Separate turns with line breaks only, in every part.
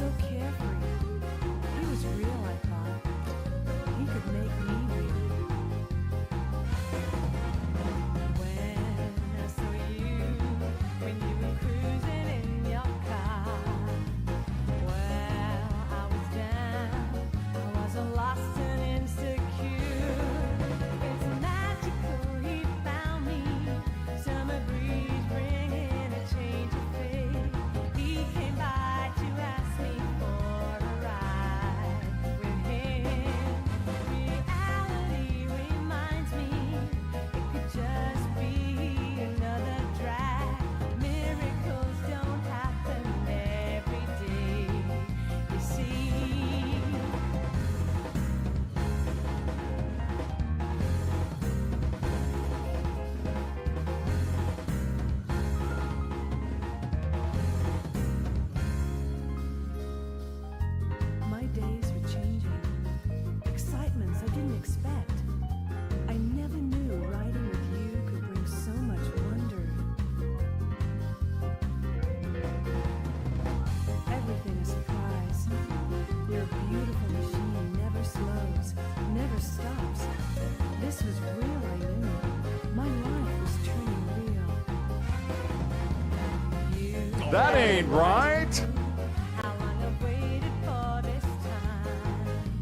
so carefree. He was real, I thought. He could make me real. When I saw you, when you were cruising in your car, well, I was down, I was lost and insecure. It's magical, he found me, summer breeze bringing a change of fate. He came by to ask me for a ride with him. Reality reminds me it could just be another drag. Miracles don't happen every day, you see. My days were changing. Excitements I didn't expect. I never knew riding with you could bring so much wonder. Everything a surprise. You're a beautiful machine, never slows, never stops. This was real, I knew. My life was turning real. You
That ain't right.
how long I've waited for this time.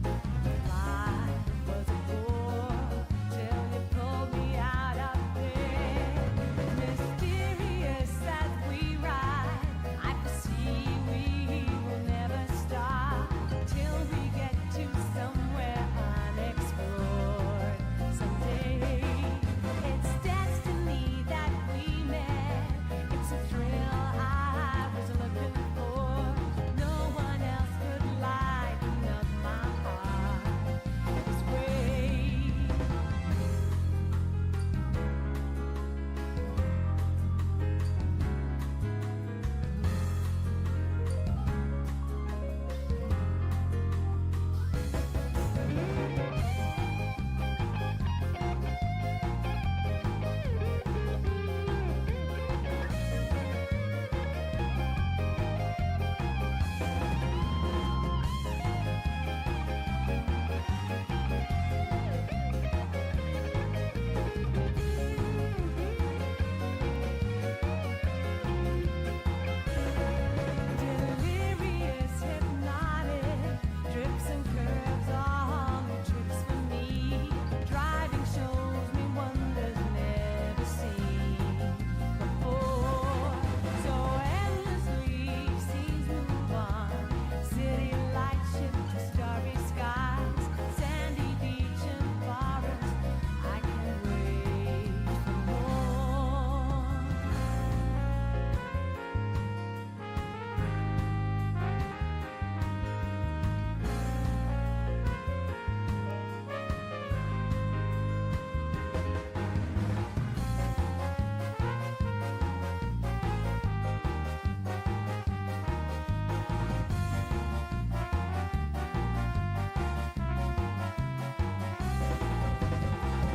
Life was a bore till you pulled me out of bed. Mysterious as we ride, I foresee we will never stop till we get to somewhere unexplored. Someday, it's destiny that we met. It's a thrill I was looking for. No one else could lighten up my heart this way. Delirious, hypnotic, drips and curves are new tricks for me. Driving shows me wonders never seen before. So endlessly scenes move on. City lights shift to starry skies. Sandy beach and forest. I can't wait for more.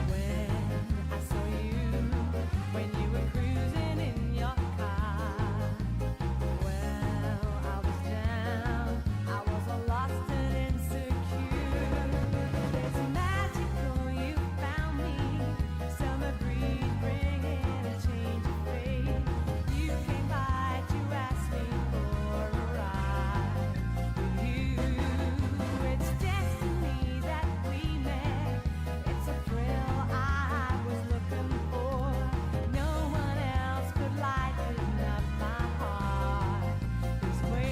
When I saw you, when you were cruising in your car, well, I was down, I was all lost and insecure. It's magical you found me, summer breeze bringing a change of fate. You came by to ask me for a ride with you. It's destiny that we met. It's a thrill I was looking for. No one else could lighten up my heart this way.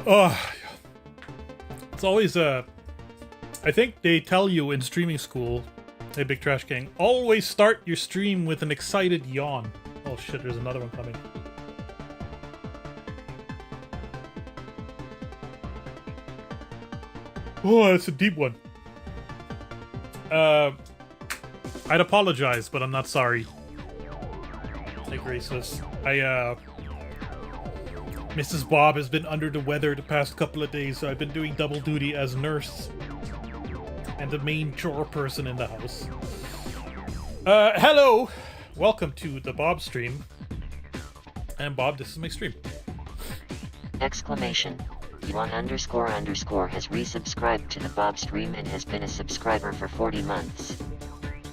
Oh, it's always I think they tell you in streaming school, hey Big Trash Gang, always start your stream with an excited yawn. Oh shit, there's another one coming. Oh, that's a deep one. I'd apologize, but I'm not sorry. Take racist. Mrs. Bob has been under the weather the past couple of days, so I've been doing double duty as nurse and the main chore person in the house. Hello! Welcome to the BOBSTREAM. I'm Bob, this is my stream.
Exclamation. Yuan underscore underscore has resubscribed to the BOBSTREAM and has been a subscriber for 40 months.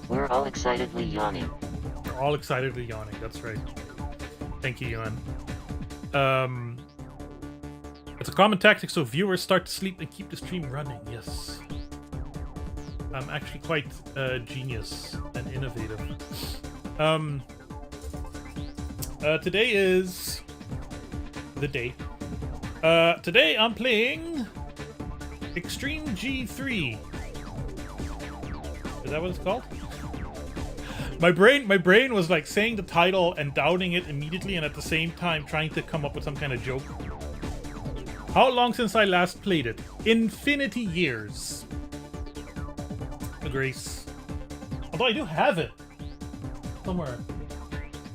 We're all excitedly yawning.
We're all excitedly yawning, that's right. Thank you, Yuan. It's a common tactic so viewers start to sleep and keep the stream running, yes. I'm actually quite genius and innovative. Today is the day. Today I'm playing Extreme G3. Is that what it's called? My brain was like saying the title and doubting it immediately and at the same time trying to come up with some kind of joke. How long since I last played it? Infinity years. The Grace. Although I do have it. Somewhere.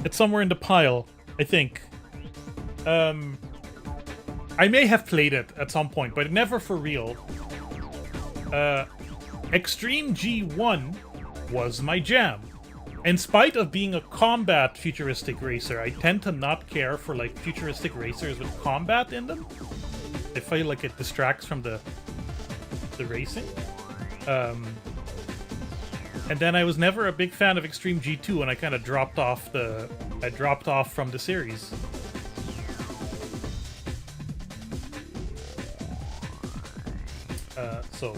It's somewhere in the pile, I think. I may have played it at some point, but never for real. Extreme G1 was my jam. In spite of being a combat futuristic racer, I tend to not care for like futuristic racers with combat in them. I feel like it distracts from the racing. And then I was never a big fan of Extreme G2, and I kind of dropped off from the series. So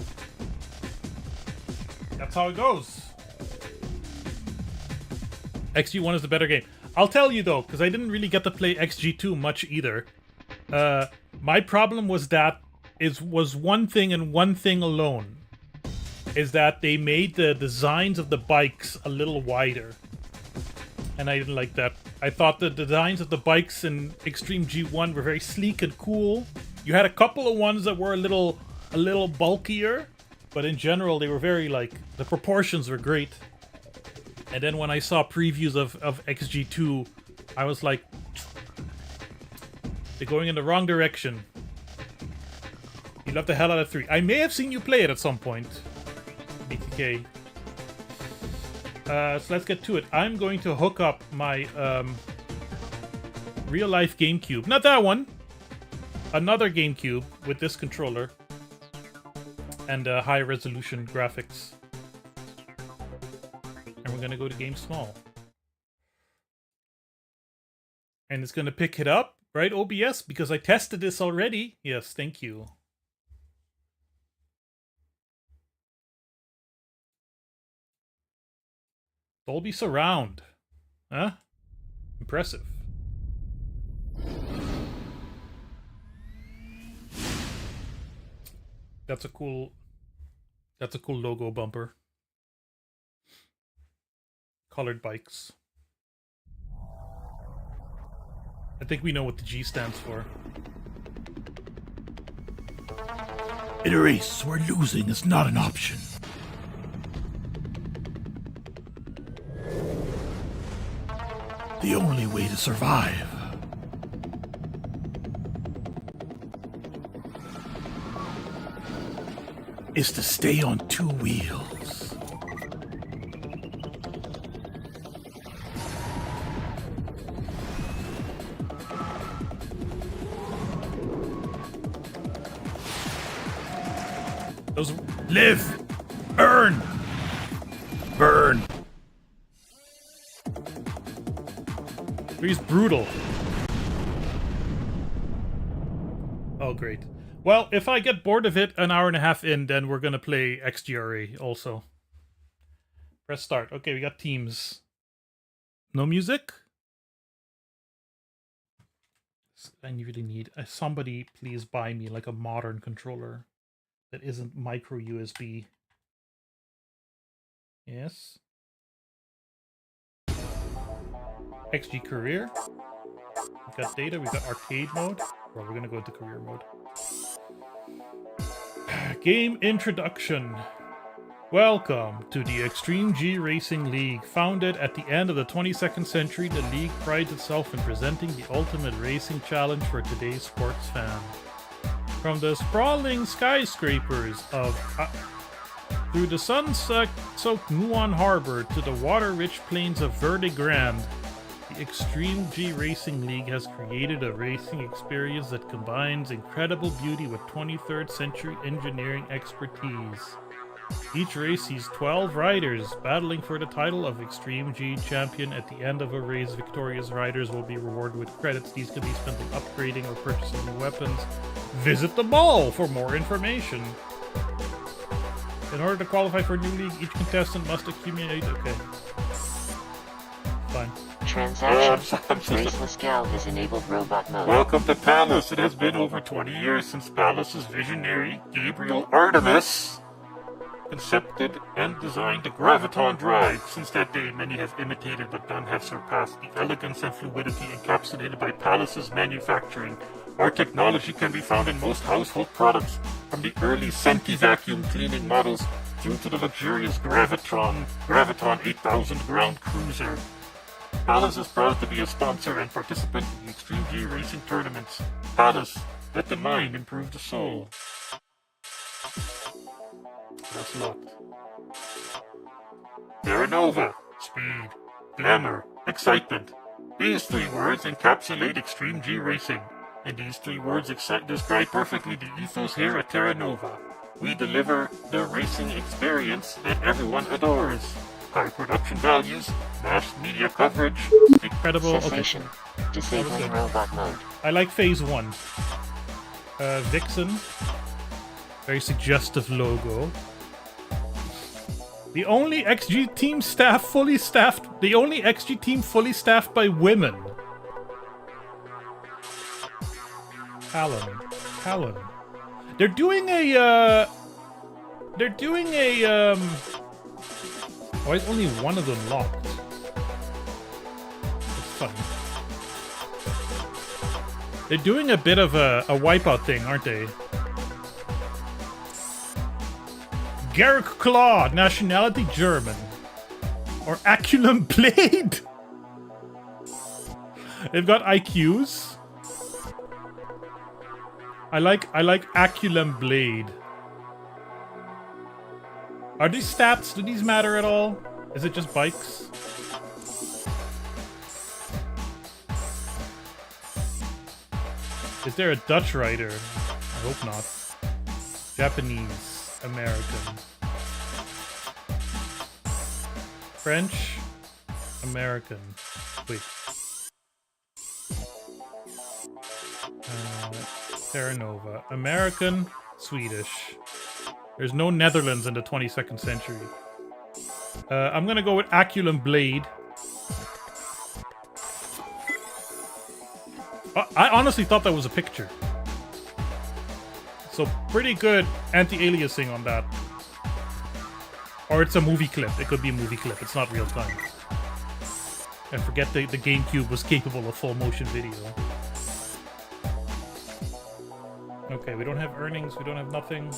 that's how it goes. XG1 is the better game. I'll tell you though, because I didn't really get to play XG2 much either. My problem was was one thing and one thing alone. Is that they made the designs of the bikes a little wider. And I didn't like that. I thought the designs of the bikes in Extreme G1 were very sleek and cool. You had a couple of ones that were a little bulkier, but in general they were very like, the proportions were great. And then when I saw previews of XG2, I was like, they're going in the wrong direction. You love the hell out of 3. I may have seen you play it at some point. BTK. So let's get to it. I'm going to hook up my real-life GameCube. Not that one. Another GameCube with this controller. And high-resolution graphics. And we're going to go to Game Small. And it's going to pick it up, right, OBS? Because I tested this already. Yes, thank you. Dolby Surround. Huh? Impressive. That's a cool logo bumper. Colored bikes. I think we know what the G stands for. In a race where losing is not an option. The only way to survive is to stay on 2 wheels. Those live, earn, burn. He's brutal. Oh, great. Well, if I get bored of it an hour and a half in, then we're gonna play XGRA also. Press start. Okay, we got teams. No music? I really need... somebody please buy me like a modern controller that isn't micro USB. Yes. XG career. We've got data, we've got arcade mode. Well, we're gonna go into career mode. Game introduction. Welcome to the Extreme G Racing League. Founded at the end of the 22nd century, the league prides itself in presenting the ultimate racing challenge for today's sports fan. From the sprawling skyscrapers of through the sun-soaked Muon Harbor to the water-rich plains of Verde Grande, the Extreme G Racing League has created a racing experience that combines incredible beauty with 23rd century engineering expertise. Each race sees 12 riders battling for the title of Extreme G Champion. At the end of a race, victorious riders will be rewarded with credits. These can be spent on upgrading or purchasing new weapons. Visit the mall for more information. In order to qualify for a new league, each contestant must accumulate... Okay. Fine.
Transactions. Raceless Gal has enabled robot mode.
Welcome to Palace. It has been over 20 years since Palace's visionary, Gabriel Artemis, concepted and designed the Graviton Drive. Since that day, many have imitated but none have surpassed the elegance and fluidity encapsulated by Palace's manufacturing. Our technology can be found in most household products, from the early Senti vacuum cleaning models through to the luxurious Graviton 8000 ground cruiser. Palace is proud to be a sponsor and participant in the Extreme G Racing tournaments. Palace, let the mind improve the soul. That's locked. Terranova, speed, glamour, excitement. These three words encapsulate Extreme G Racing. And these three words describe perfectly the ethos here at Terranova. We deliver the racing experience that everyone adores. High production values, mass media coverage,
Incredible.
Cessation. Disabling robot mode.
I like phase 1. Vixen. Very suggestive logo. The only XG team fully staffed by women. Talon. They're doing a why is only one of them locked? It's funny. They're doing a bit of a wipeout thing, aren't they? Garrick Claw, nationality German. Or Aculum Blade. They've got IQs. I like Aculum Blade. Are these stats? Do these matter at all? Is it just bikes? Is there a Dutch rider? I hope not. Japanese, American. French, American. Wait. Terranova. American, Swedish. There's no Netherlands in the 22nd century. I'm gonna go with Aculum Blade. I honestly thought that was a picture. So pretty good anti-aliasing on that. Or it's a movie clip. It could be a movie clip. It's not real time. I forget the GameCube was capable of full motion video. Okay, we don't have earnings. We don't have nothing.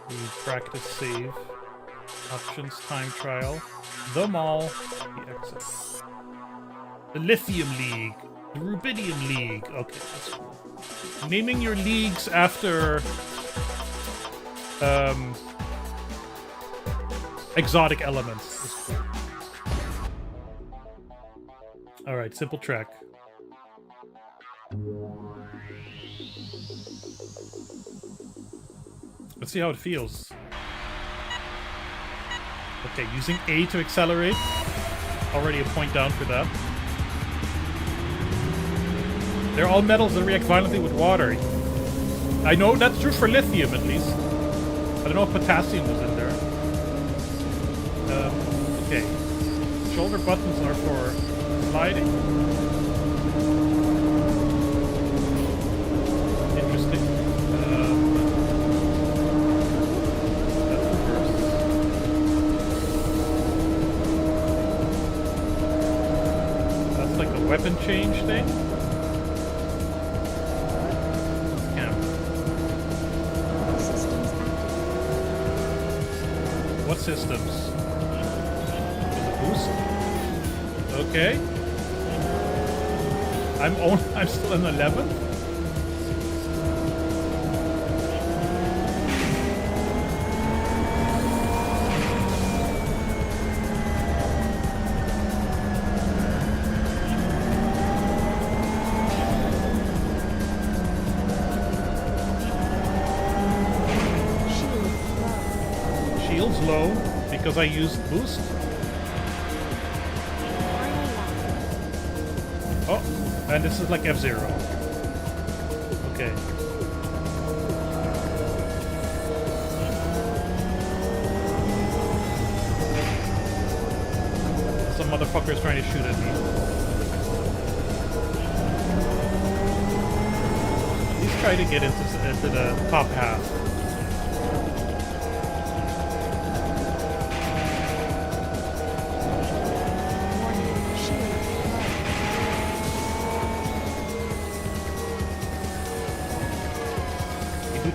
We practice save. Options, time trial. The mall. The exit. The Lithium League. The Rubidium League. Okay, that's cool. Naming your leagues after exotic elements is cool. Alright, simple track. Let's see how it feels. Okay, using A to accelerate. Already a point down for that. They're all metals that react violently with water. I know that's true for lithium, at least. I don't know if potassium was in there. Okay. Shoulder buttons are for sliding. Interesting. That's reverse. That's like a weapon change thing. What systems? Is it boost? Okay. I'm still in 11th. Shield's low because I used boost. Oh, and this is like F-Zero. Okay. Some motherfucker's trying to shoot at me. At least try to get into the top half.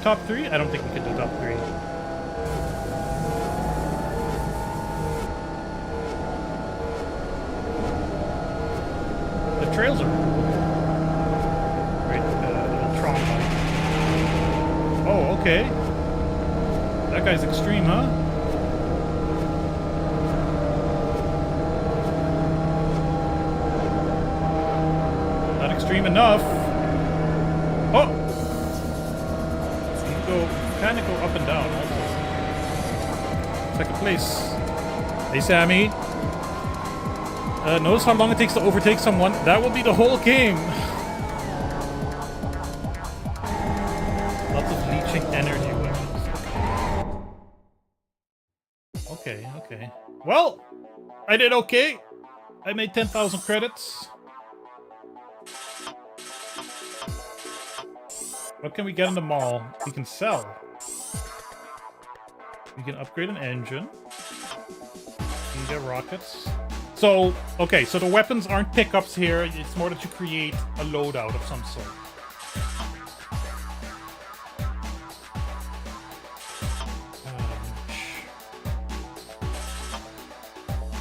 Top 3? I don't think we can do top 3. The trails are great. Little Tron bike. Oh, okay. That guy's extreme, huh? Not extreme enough. Oh! Kind of go up and down also. Second place. Hey Sammy. Notice how long it takes to overtake someone. That will be the whole game. Lots of leeching energy weapons. Okay. Well, I did okay. I made 10,000 credits. What can we get in the mall? We can sell. We can upgrade an engine. We can get rockets. So, okay, so the weapons aren't pickups here. It's more that you create a loadout of some sort.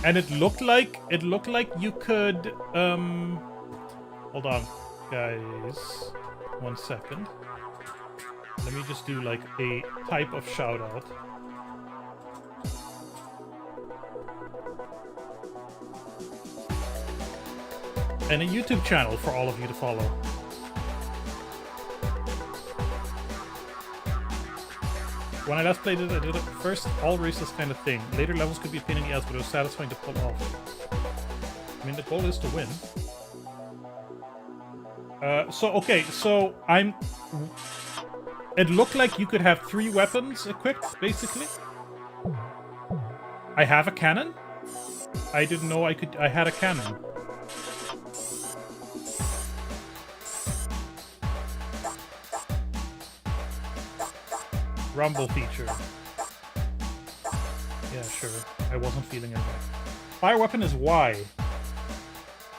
And it looked like you could hold on, guys. 1 second. Let me just do like a type of shout out. And a YouTube channel for all of you to follow. When I last played it, I did it first all races kind of thing. Later levels could be a pain in the ass, but it was satisfying to pull off. I mean, the goal is to win. So I'm... It looked like you could have 3 weapons equipped, basically. I have a cannon. I didn't know I had a cannon. Rumble feature. Yeah, sure. I wasn't feeling it. Fire weapon is Y.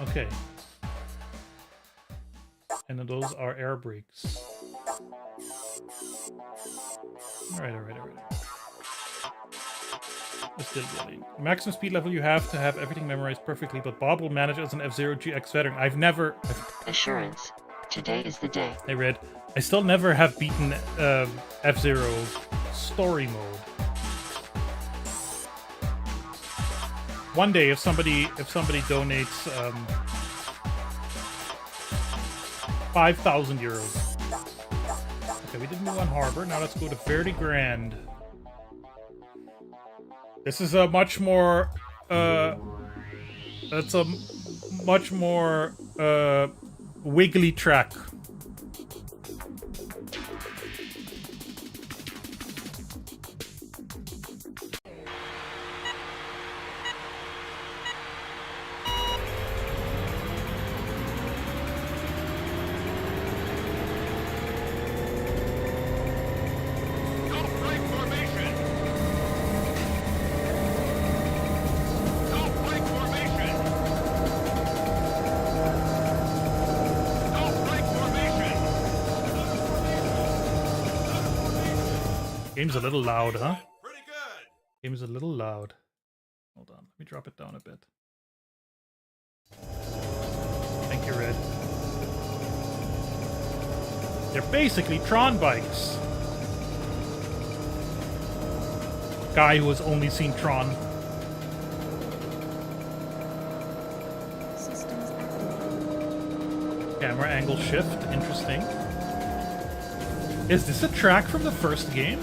Okay. And then those are air brakes. Alright. We're still building. Maximum speed level you have to have everything memorized perfectly, but Bob will manage as an F-Zero GX veteran.
Assurance. Today is the day.
Hey, Red. I still never have beaten F-Zero story mode. One day, if somebody donates 5,000 euros. Okay, we did move on Harbor. Now let's go to Verde Grand. This is a much more that's a much more wiggly track. Game's a little loud, huh? Game is a little loud. Hold on, let me drop it down a bit. Thank you, Red. They're basically Tron bikes. Guy who has only seen Tron.
Systems activated.
Camera angle shift, interesting. Is this a track from the first game?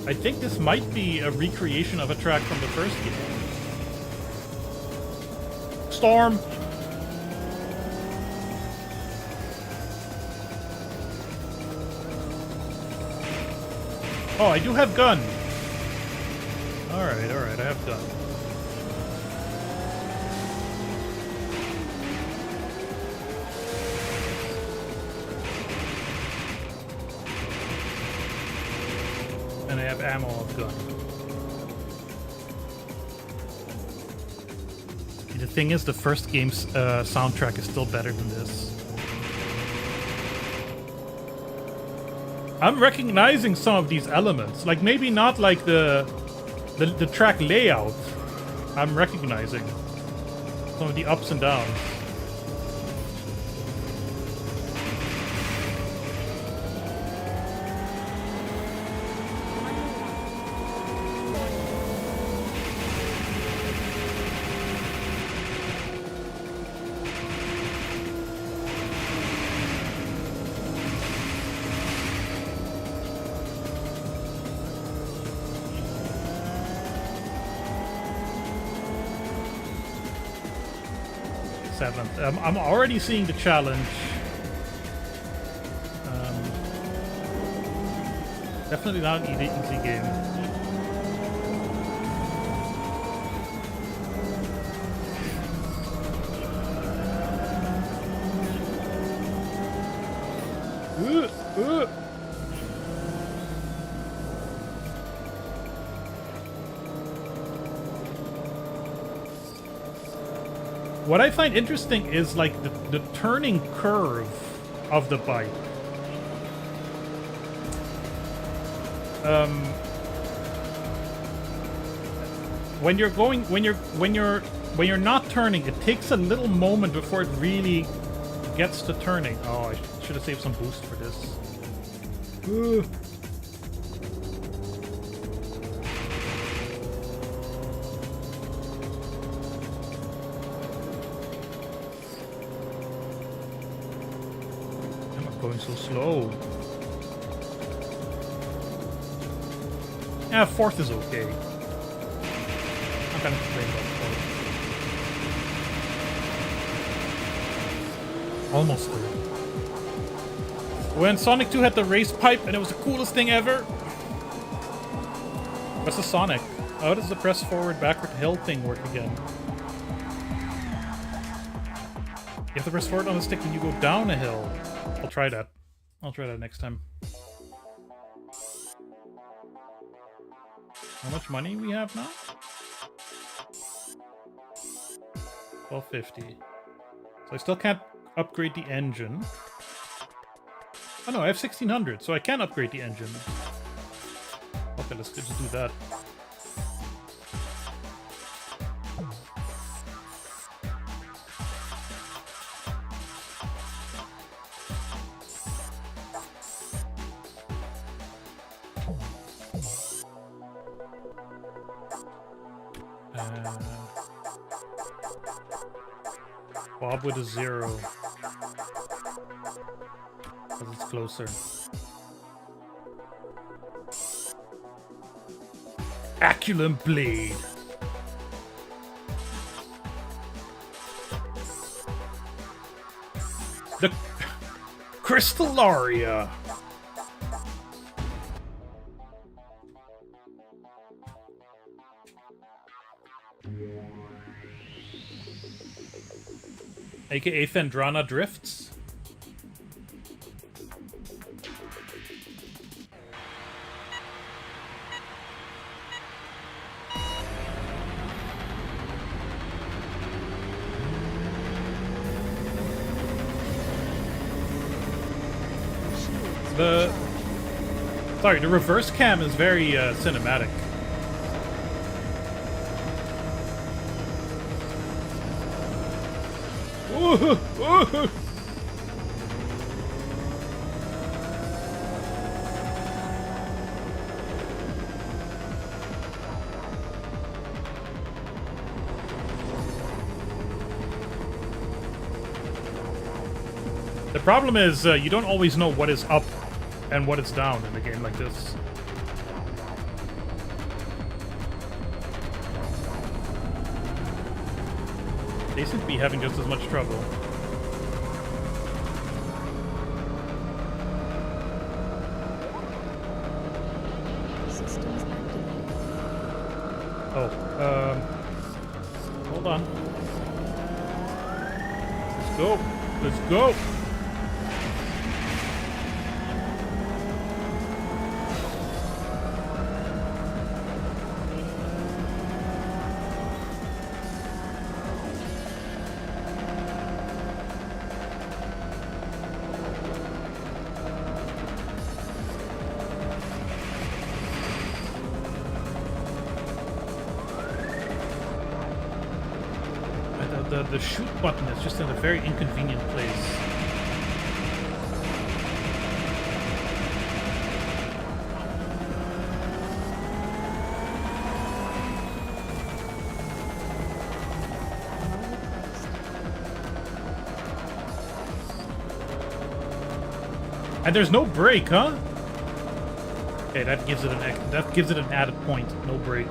I think this might be a recreation of a track from the first game. Storm! Oh, I do have gun. Alright, I have gun. And I have ammo of gun. The thing is, the first game's soundtrack is still better than this. I'm recognizing some of these elements. Like, maybe not like the track layout. I'm recognizing some of the ups and downs. Seventh. I'm already seeing the challenge. Definitely not an easy game. What I find interesting is like the turning curve of the bike. When you're not turning, it takes a little moment before it really gets to turning. Oh, I should have saved some boost for this. Going so slow. Yeah, fourth is okay. I'm kind of complaining about fourth. Almost there. When Sonic 2 had the race pipe and it was the coolest thing ever. What's the Sonic? How does the press forward backward hill thing work again? You have to press forward on the stick when you go down a hill. I'll try that. I'll try that next time. How much money we have now? 1250. So I still can't upgrade the engine. Oh no, I have 1600, so I can upgrade the engine. Okay, let's just do that. Bob with a 0. Because it's closer. Aculum Blade. The Crystallaria. AKA Fendrana Drifts. the reverse cam is very cinematic. Ooh, ooh. The problem is you don't always know what is up and what is down in a game like this. They seem to be having just as much trouble.
Systems activated.
Oh, hold on. Let's go. Let's go. The shoot button is just in a very inconvenient place. And there's no brake, huh? Okay, that gives it an added point. No brake.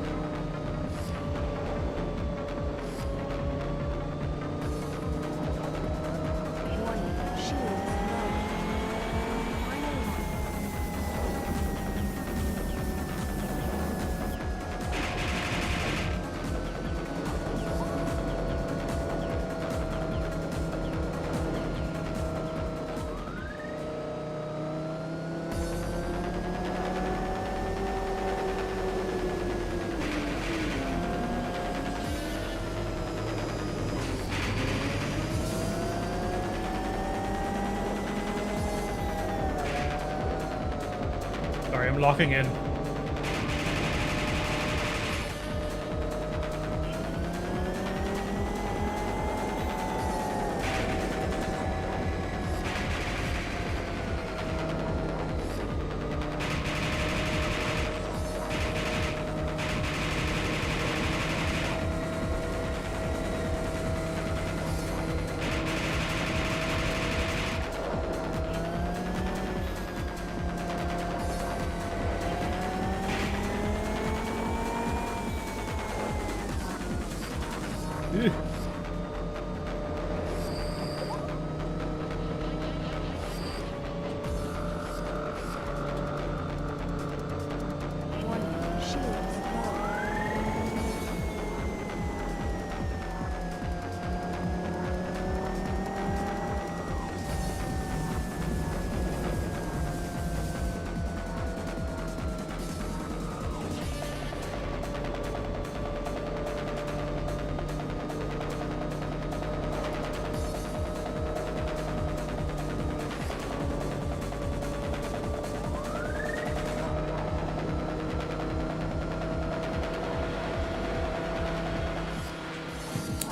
Sorry, I'm locking in.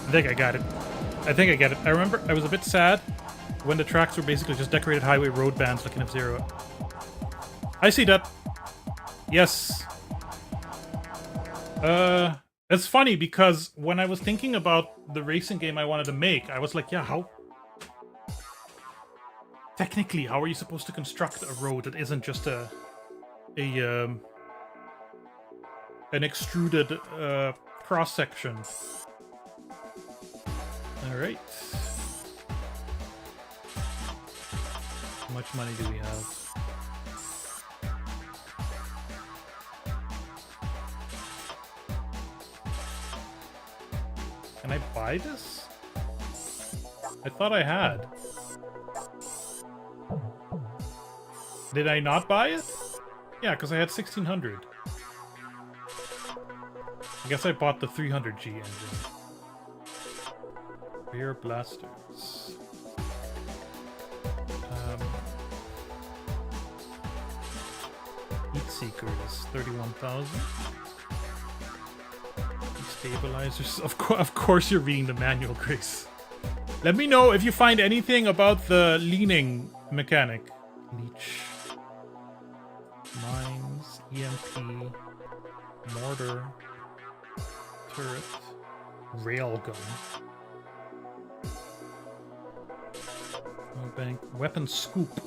I think I got it. I think I get it. I remember I was a bit sad when the tracks were basically just decorated highway road bands like in F-Zero. I see that. Yes. It's funny because when I was thinking about the racing game I wanted to make, I was like, yeah, how... Technically, how are you supposed to construct a road that isn't just an extruded cross-section? Alright. How much money do we have? Can I buy this? I thought I had. Did I not buy it? Yeah, because I had 1600. I guess I bought the 300G engine. Rear blasters. Seekers, 31,000. Stabilizers. Of course you're reading the manual, Grace. Let me know if you find anything about the leaning mechanic. Leech. Mines. EMP. Mortar. Turret. Railgun. Bank. Weapon scoop.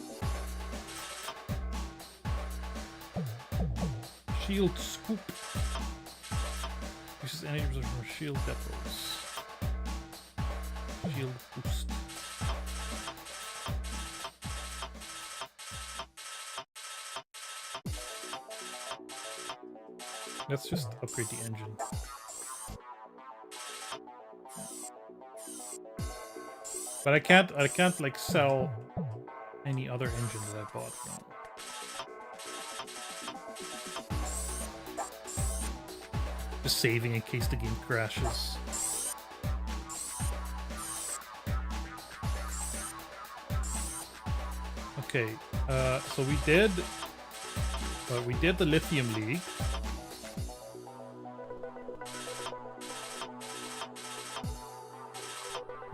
Shield scoop. Uses energy reserve from shield depots. Shield boost. Let's just upgrade the engine. But I can't like sell any other engine that I bought from. Just saving in case the game crashes. Okay, so we did the Lithium League.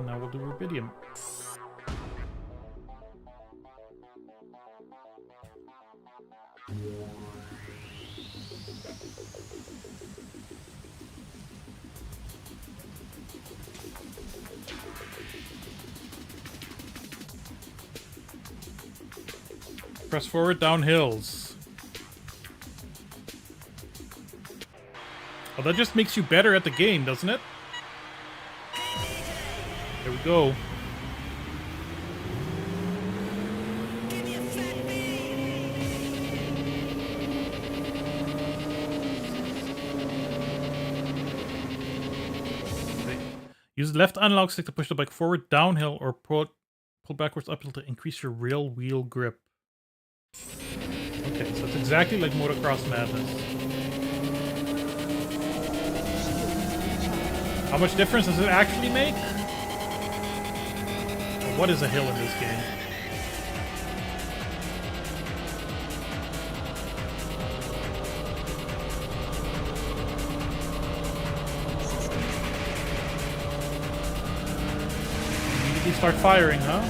Now we'll do Rubidium. Press forward down hills. Oh, that just makes you better at the game, doesn't it? There we go. Use the left analog stick to push the bike forward downhill or pull backwards uphill to increase your rail wheel grip. Okay, so it's exactly like Motocross Madness. How much difference does it actually make? What is a hill in this game? Immediately start firing, huh?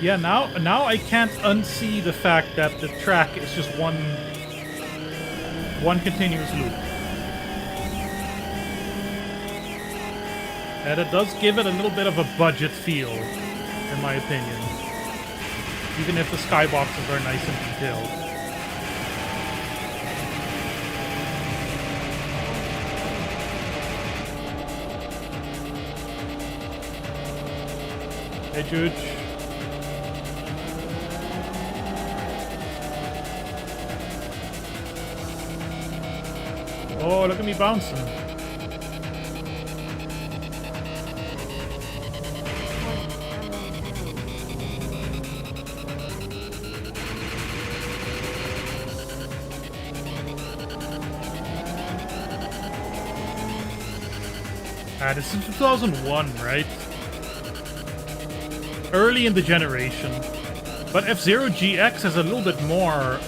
Yeah, now I can't unsee the fact that the track is just one continuous loop. And it does give it a little bit of a budget feel, in my opinion. Even if the skyboxes are nice and detailed. Hey, Juge. Oh, look at me bouncing. This is 2001, right? Early in the generation. But F-Zero GX has a little bit more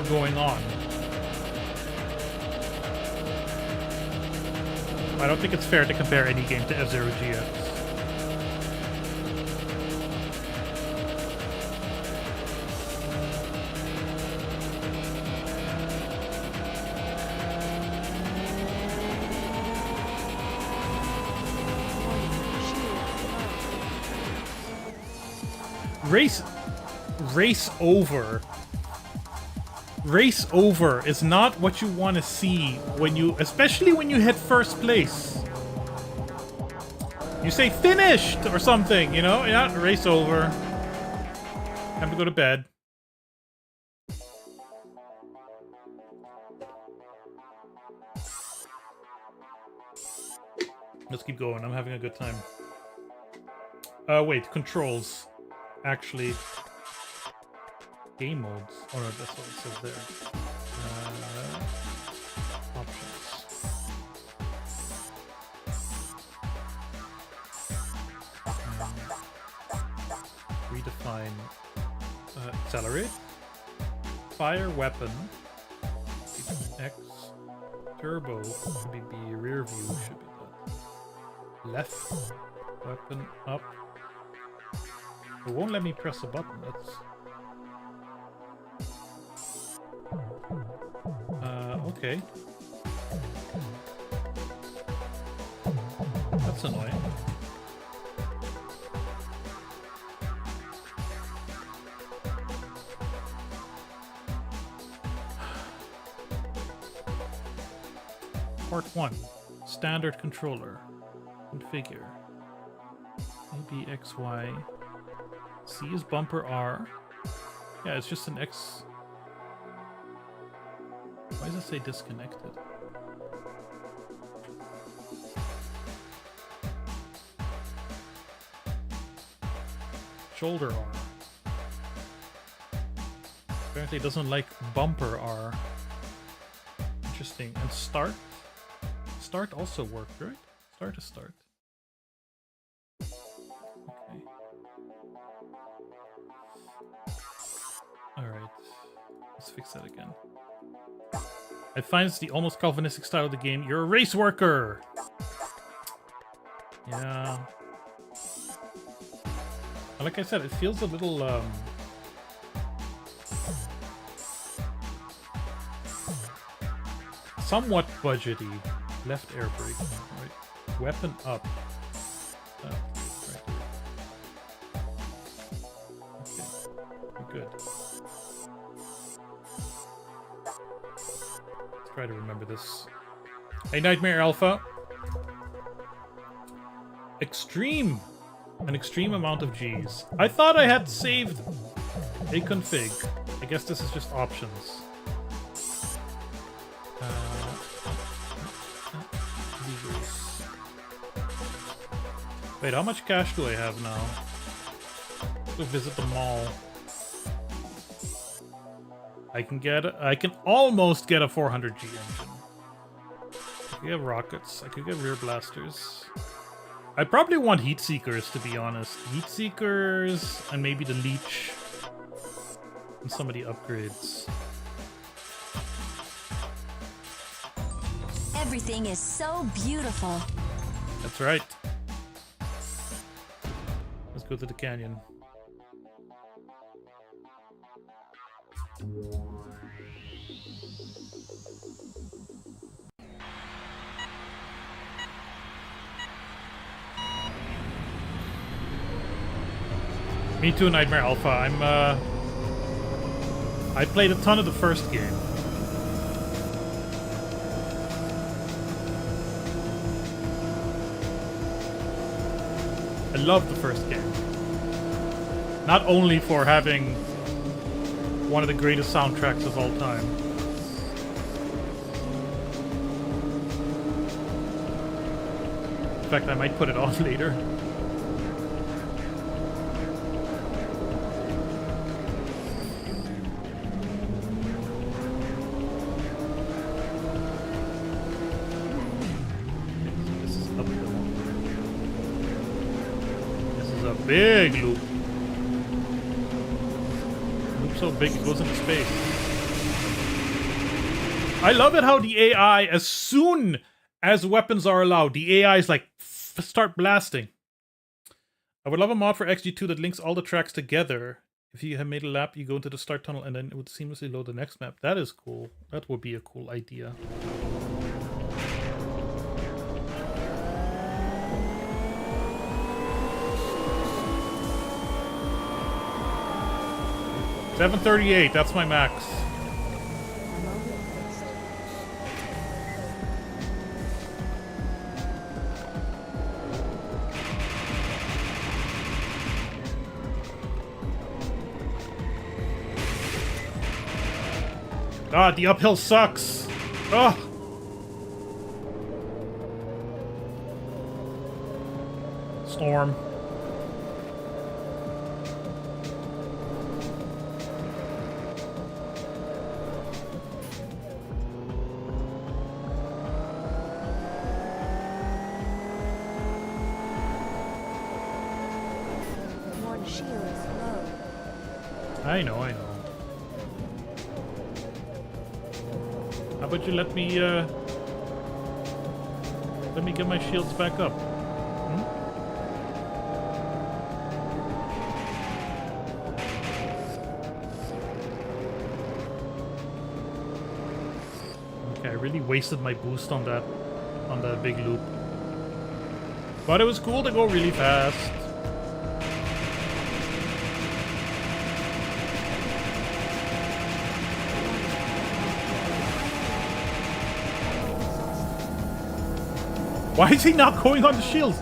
going on. I don't think it's fair to compare any game to F-Zero GX. race over. Race over is not what you want to see when you, especially when you hit first place. You say finished or something, you know? Yeah, race over. Time to go to bed. Let's keep going. I'm having a good time. Wait, controls. Actually, game modes. Oh no, that's what it says there. Options. Redefine. Accelerate. Fire weapon. X. Turbo. Should be B. Rear view should be that. Left. Weapon up. It won't let me press a button. That's okay. That's annoying. Part 1. Standard controller. Configure. Maybe XY. C is bumper R. Yeah, it's just an X. Why does it say disconnected? Shoulder R. Apparently it doesn't like bumper R. Interesting. And start? Start also worked, right? Start is start. Okay. Alright. Let's fix that again. I find it's the almost Calvinistic style of the game. You're a race worker! Yeah. Like I said, it feels a little, somewhat budgety. Left air brake. Right. Weapon up. Right. Okay. We're good. Let's try to remember this. Hey, Nightmare Alpha. Extreme. An extreme amount of G's. I thought I had saved a config. I guess this is just options. Wait, how much cash do I have now? Go visit the mall. I can almost get a 400G engine. I could get rockets. I could get rear blasters. I probably want heat seekers, to be honest. Heat seekers and maybe the leech and some of the upgrades.
Everything is so beautiful.
That's right. Let's go to the canyon. Me too, Nightmare Alpha. I played a ton of the first game. I love the first game. Not only for having one of the greatest soundtracks of all time. In fact, I might put it on later. Big loop. Loop so big it goes into space. I love it how the AI, as soon as weapons are allowed, the AI is like, start blasting. I would love a mod for XG2 that links all the tracks together. If you have made a lap, you go into the start tunnel and then it would seamlessly load the next map. That is cool. That would be a cool idea. 738, that's my max. God, the uphill sucks. Ugh. Storm.
One shield is low.
I know, I know. How about you let me get my shields back up? Hmm? Okay, I really wasted my boost on that big loop. But it was cool to go really fast. Why is he not going on the shields?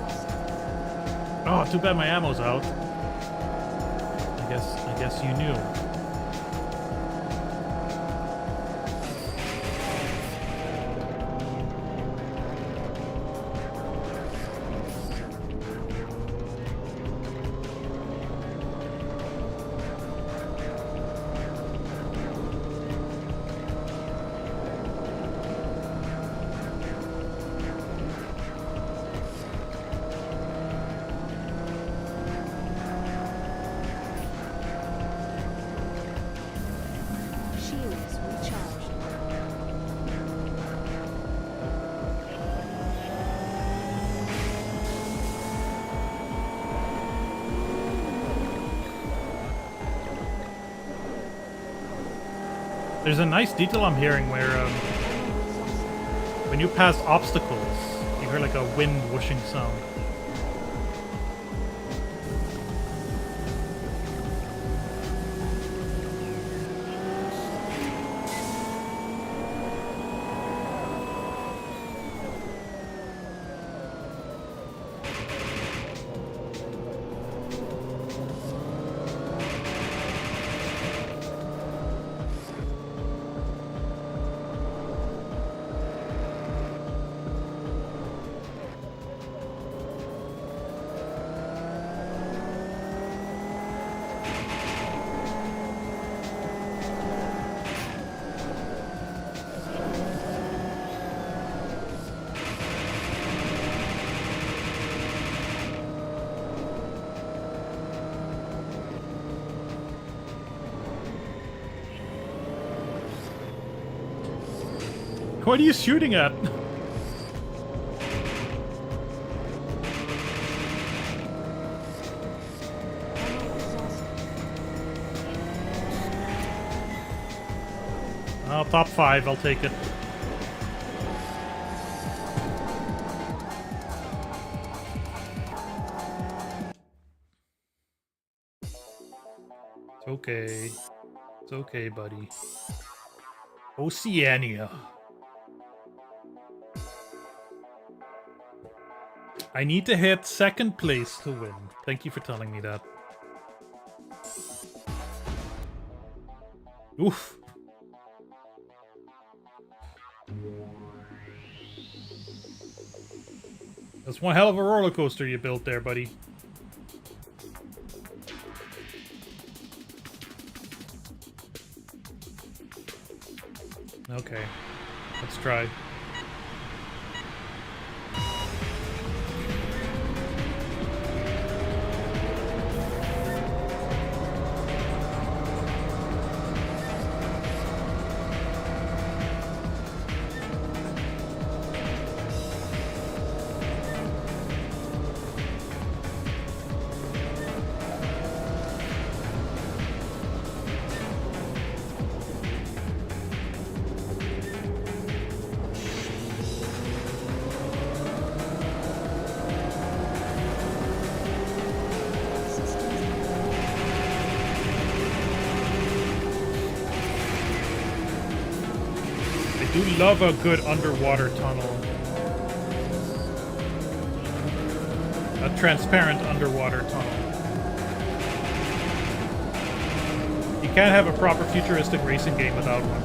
Oh, too bad my ammo's out. I guess you knew.
Shields recharged.
There's a nice detail I'm hearing where when you pass obstacles, you hear like a wind whooshing sound. What are you shooting at? Oh, top 5, I'll take it. It's okay. It's okay, buddy. Oceania. I need to hit second place to win. Thank you for telling me that. Oof. That's one hell of a roller coaster you built there, buddy. Okay. Let's try. do love a good underwater tunnel. A transparent underwater tunnel. You can't have a proper futuristic racing game without one.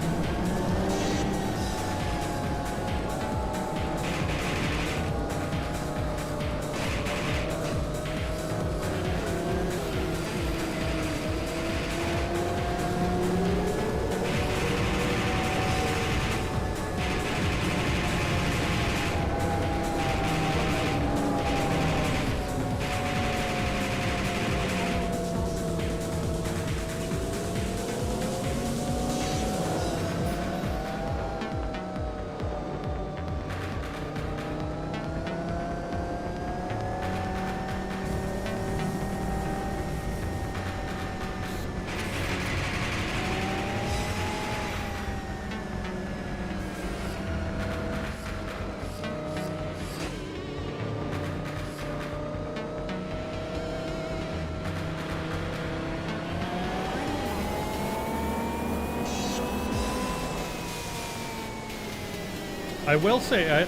I will say,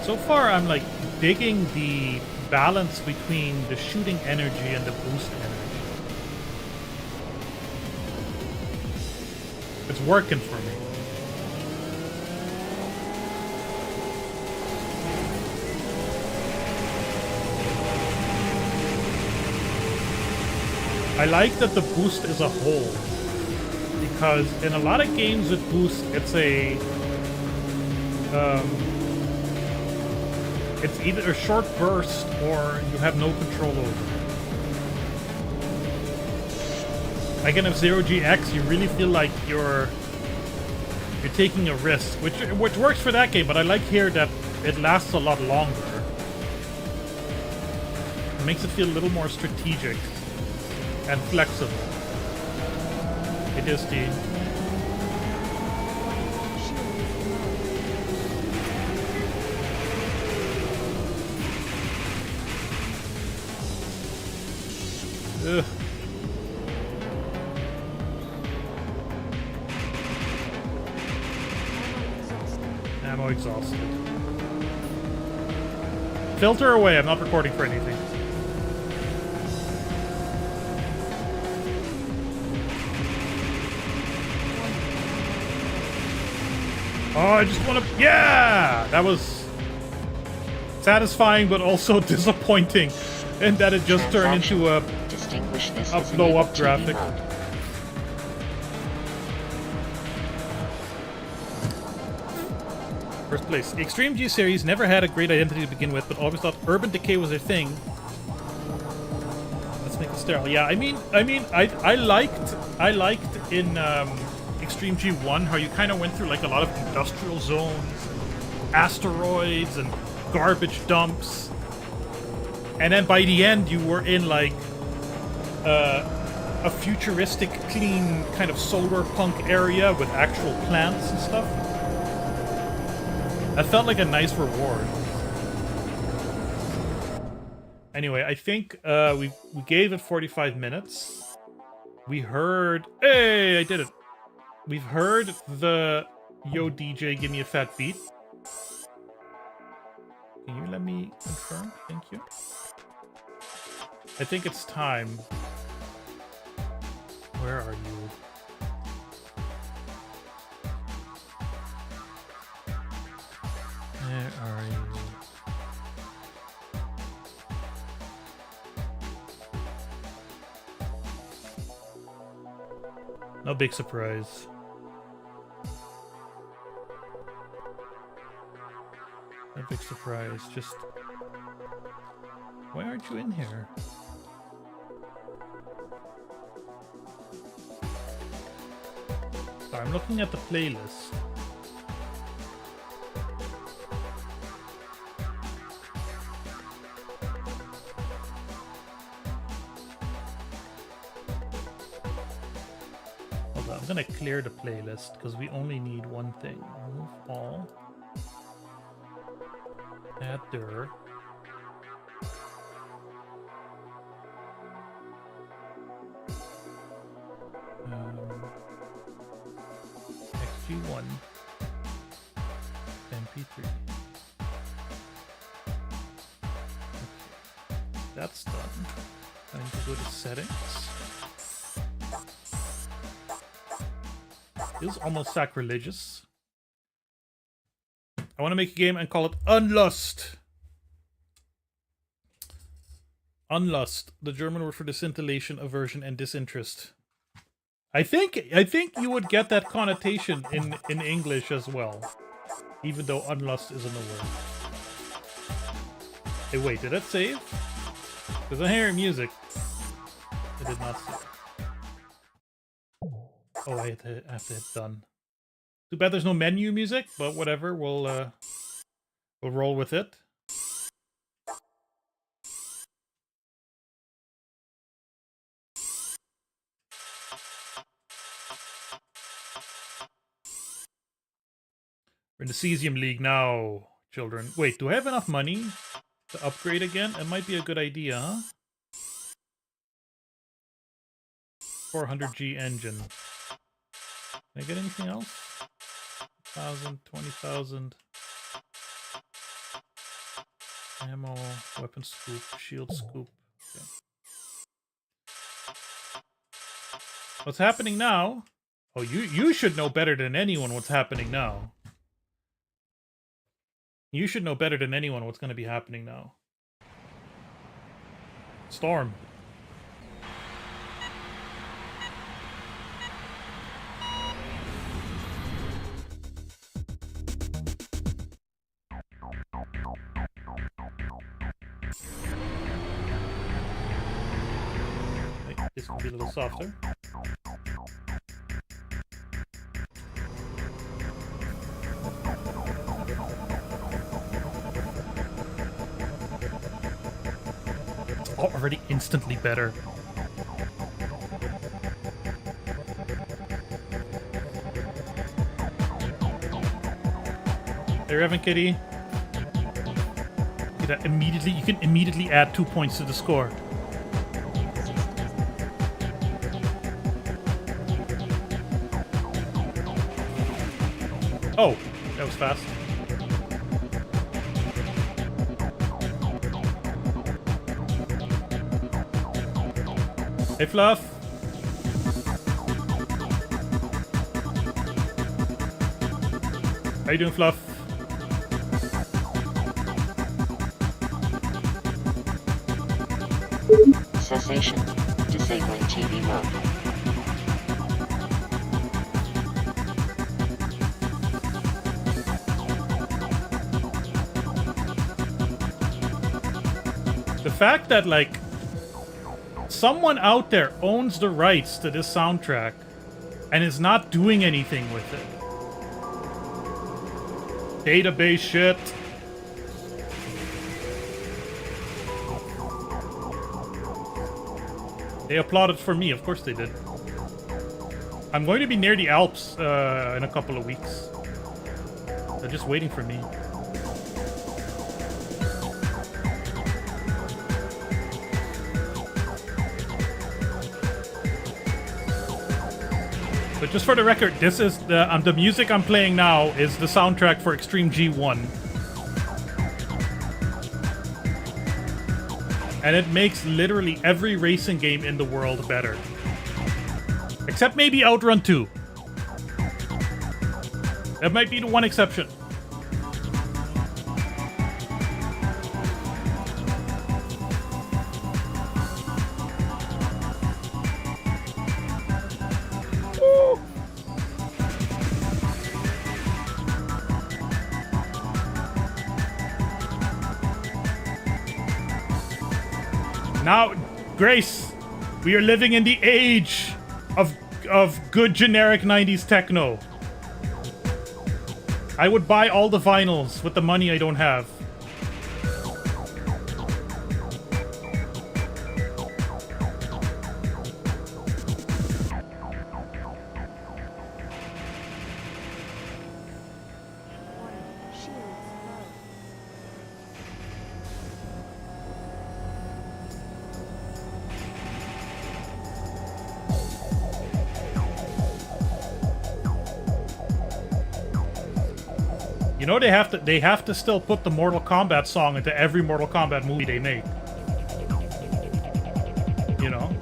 so far I'm like digging the balance between the shooting energy and the boost energy. It's working for me. I like that the boost is a whole, because in a lot of games with boost, it's either a short burst or you have no control over it. Like in F-Zero GX, you really feel like you're taking a risk, which works for that game, but I like here that it lasts a lot longer. It makes it feel a little more strategic and flexible. It is the... Ugh. Ammo exhausted. Filter away, I'm not recording for anything. Oh, I just want to... Yeah! That was satisfying, but also disappointing. And that it just turned into a blow-up graphic. First place. The Extreme G series never had a great identity to begin with, but always thought urban decay was their thing. Let's make it sterile. Yeah, I mean, I liked in Extreme G1 how you kind of went through like a lot of industrial zones, asteroids, and garbage dumps. And then by the end, you were in like a futuristic, clean kind of solar punk area with actual plants and stuff. That felt like a nice reward. Anyway, I think we gave it 45 minutes. We heard... Hey, I did it. We've heard the Yo DJ, give me a fat beat. Can you let me confirm? Thank you. I think it's time. Where are you? Where are you? No big surprise. No big surprise, just... Why aren't you in here? I'm looking at the playlist. Hold on, I'm gonna clear the playlist because we only need one thing. Remove all. Add dir. XG1. MP3. That's done. Time to go to settings. Feels almost sacrilegious. I want to make a game and call it Unlust. Unlust, the German word for disintillation, aversion, and disinterest. I think you would get that connotation in English as well, even though unlust isn't a word. Hey, wait, did that save? Because I'm hearing music. I did not save. Oh, I have to hit done. Too bad there's no menu music, but whatever. We'll roll with it. We're in the Cesium League now, children. Wait, do I have enough money to upgrade again? It might be a good idea, huh? 400G engine. Can I get anything else? 1,000, 20,000. Ammo, weapon scoop, shield scoop. Okay. What's happening now? Oh, you should know better than anyone what's happening now. You should know better than anyone what's going to be happening now. Storm. Wait, this can be a little softer. Already instantly better. Hey, Revan Kitty. You can immediately add 2 points to the score. Oh, that was fast. Hey, Fluff. How you doing, Fluff?
Cessation. Disabling TV mode.
The fact that, like, someone out there owns the rights to this soundtrack and is not doing anything with it. Database shit. They applauded for me, of course they did. I'm going to be near the Alps in a couple of weeks. They're just waiting for me. But just for the record, this is the music I'm playing now is the soundtrack for Extreme G1. And it makes literally every racing game in the world better. Except maybe Outrun 2. That might be the one exception. Now, Grace, we are living in the age of good generic 90s techno. I would buy all the vinyls with the money I don't have.
Shields low.
You know they have to still put the Mortal Kombat song into every Mortal Kombat movie they make. You know?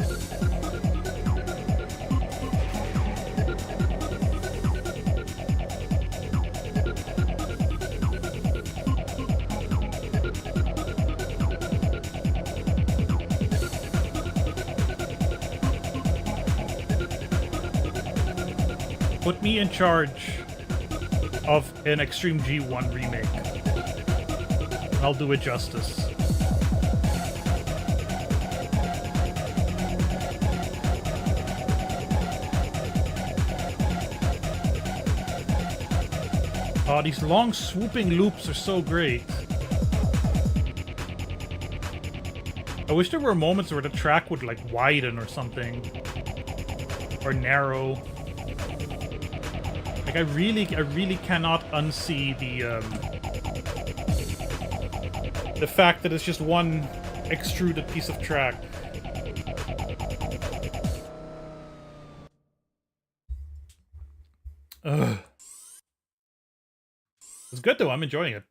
Put me in charge of an Extreme G1 remake. I'll do it justice. Oh, these long swooping loops are so great. I wish there were moments where the track would like widen or something. Or narrow. Like I really cannot unsee the fact that it's just one extruded piece of track. Ugh. It's good though, I'm enjoying it.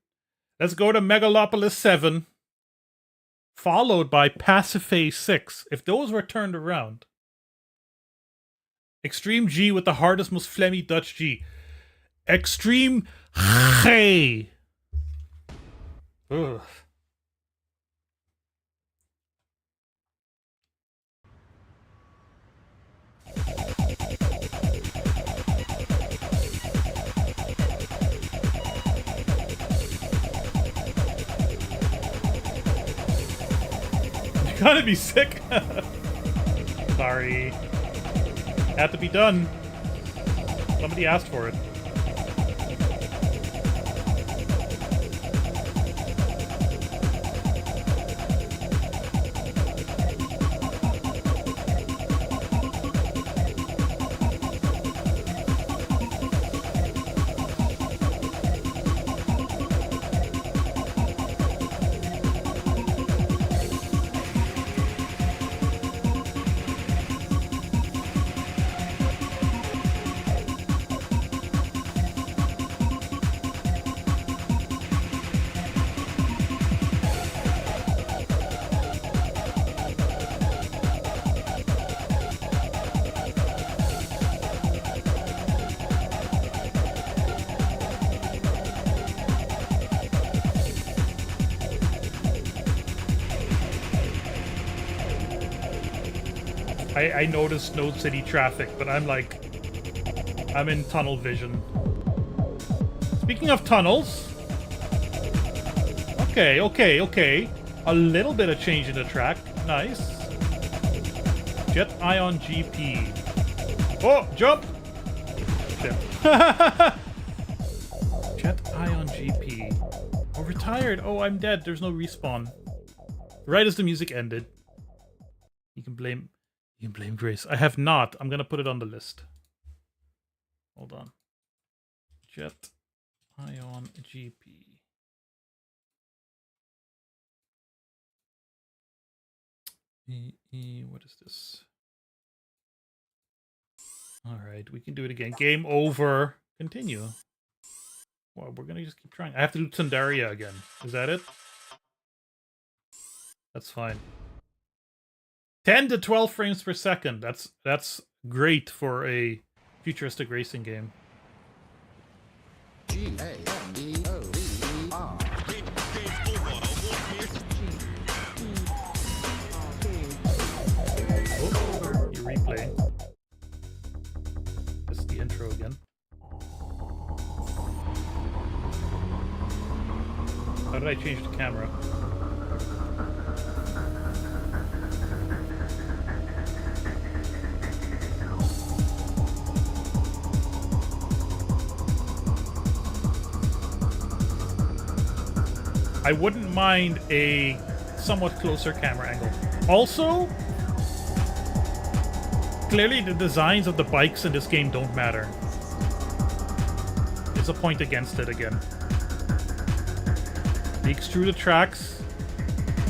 Let's go to Megalopolis 7. Followed by Pasiphae 6. If those were turned around. Extreme G with the hardest, most phlegmy Dutch G. Extreme G. Ugh. You gotta be sick. Sorry. Had to be done. Somebody asked for it. I noticed no city traffic, but I'm in tunnel vision. Speaking of tunnels. Okay. A little bit of change in the track. Nice. Jet Ion GP. Oh, jump! Shit. Jet Ion GP. Oh, retired. Oh, I'm dead. There's no respawn. Right as the music ended. You can blame Grace. I have not. I'm gonna put it on the list. Hold on. Jet Ion GP. What is this? Alright, we can do it again. Game over. Continue. Well, we're gonna just keep trying. I have to do Tsundaria again. Is that it? That's fine. 10 to 12 frames per second. That's great for a futuristic racing game.
G-A-M-E-O-B-E-R.
Oh, you replay. This is the intro again. How did I change the camera? I wouldn't mind a somewhat closer camera angle. Also, clearly the designs of the bikes in this game don't matter. It's a point against it again. The extruded tracks,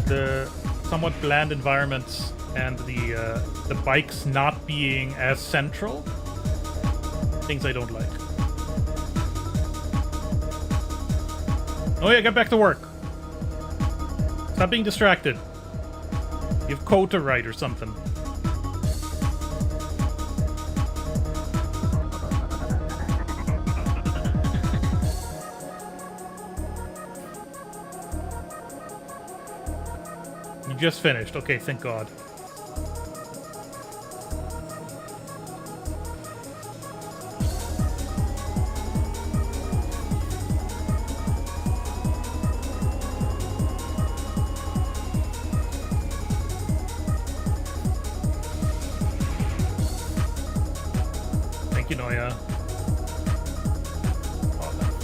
the somewhat bland environments, and the bikes not being as central. Things I don't like. Oh yeah, get back to work. Stop being distracted. You have code to write or something. You just finished. Okay, thank God. Thank you, Noya.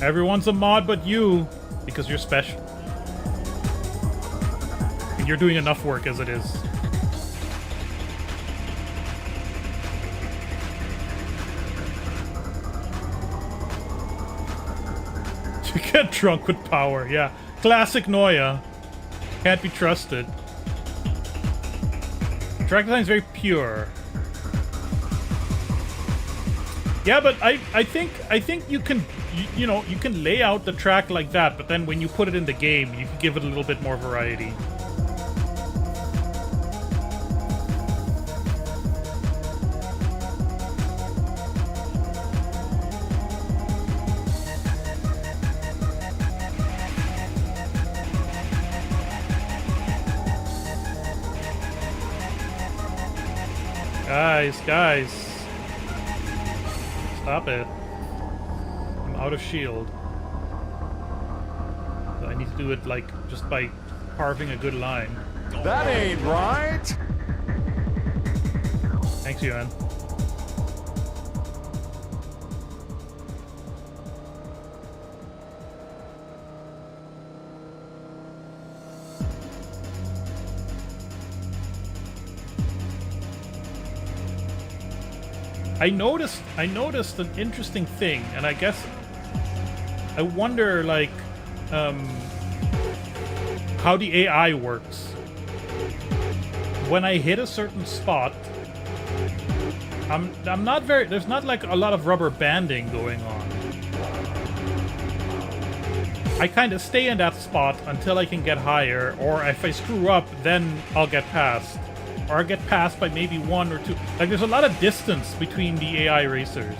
Everyone's a mod but you, because you're special. And you're doing enough work as it is. You get drunk with power, yeah. Classic Noya. Can't be trusted. Track design is very pure. Yeah, but I think you can you know, you can lay out the track like that, but then when you put it in the game, you can give it a little bit more variety. Guys. Stop it. I'm out of shield. So I need to do it, like, just by carving a good line.
That ain't right.
Thanks, Yuan. I noticed an interesting thing, and I guess I wonder, like, how the AI works. When I hit a certain spot, I'm not very. There's not like a lot of rubber banding going on. I kind of stay in that spot until I can get higher, or if I screw up, then I'll get past. Or I'll get past by maybe 1 or 2. Like, there's a lot of distance between the AI racers.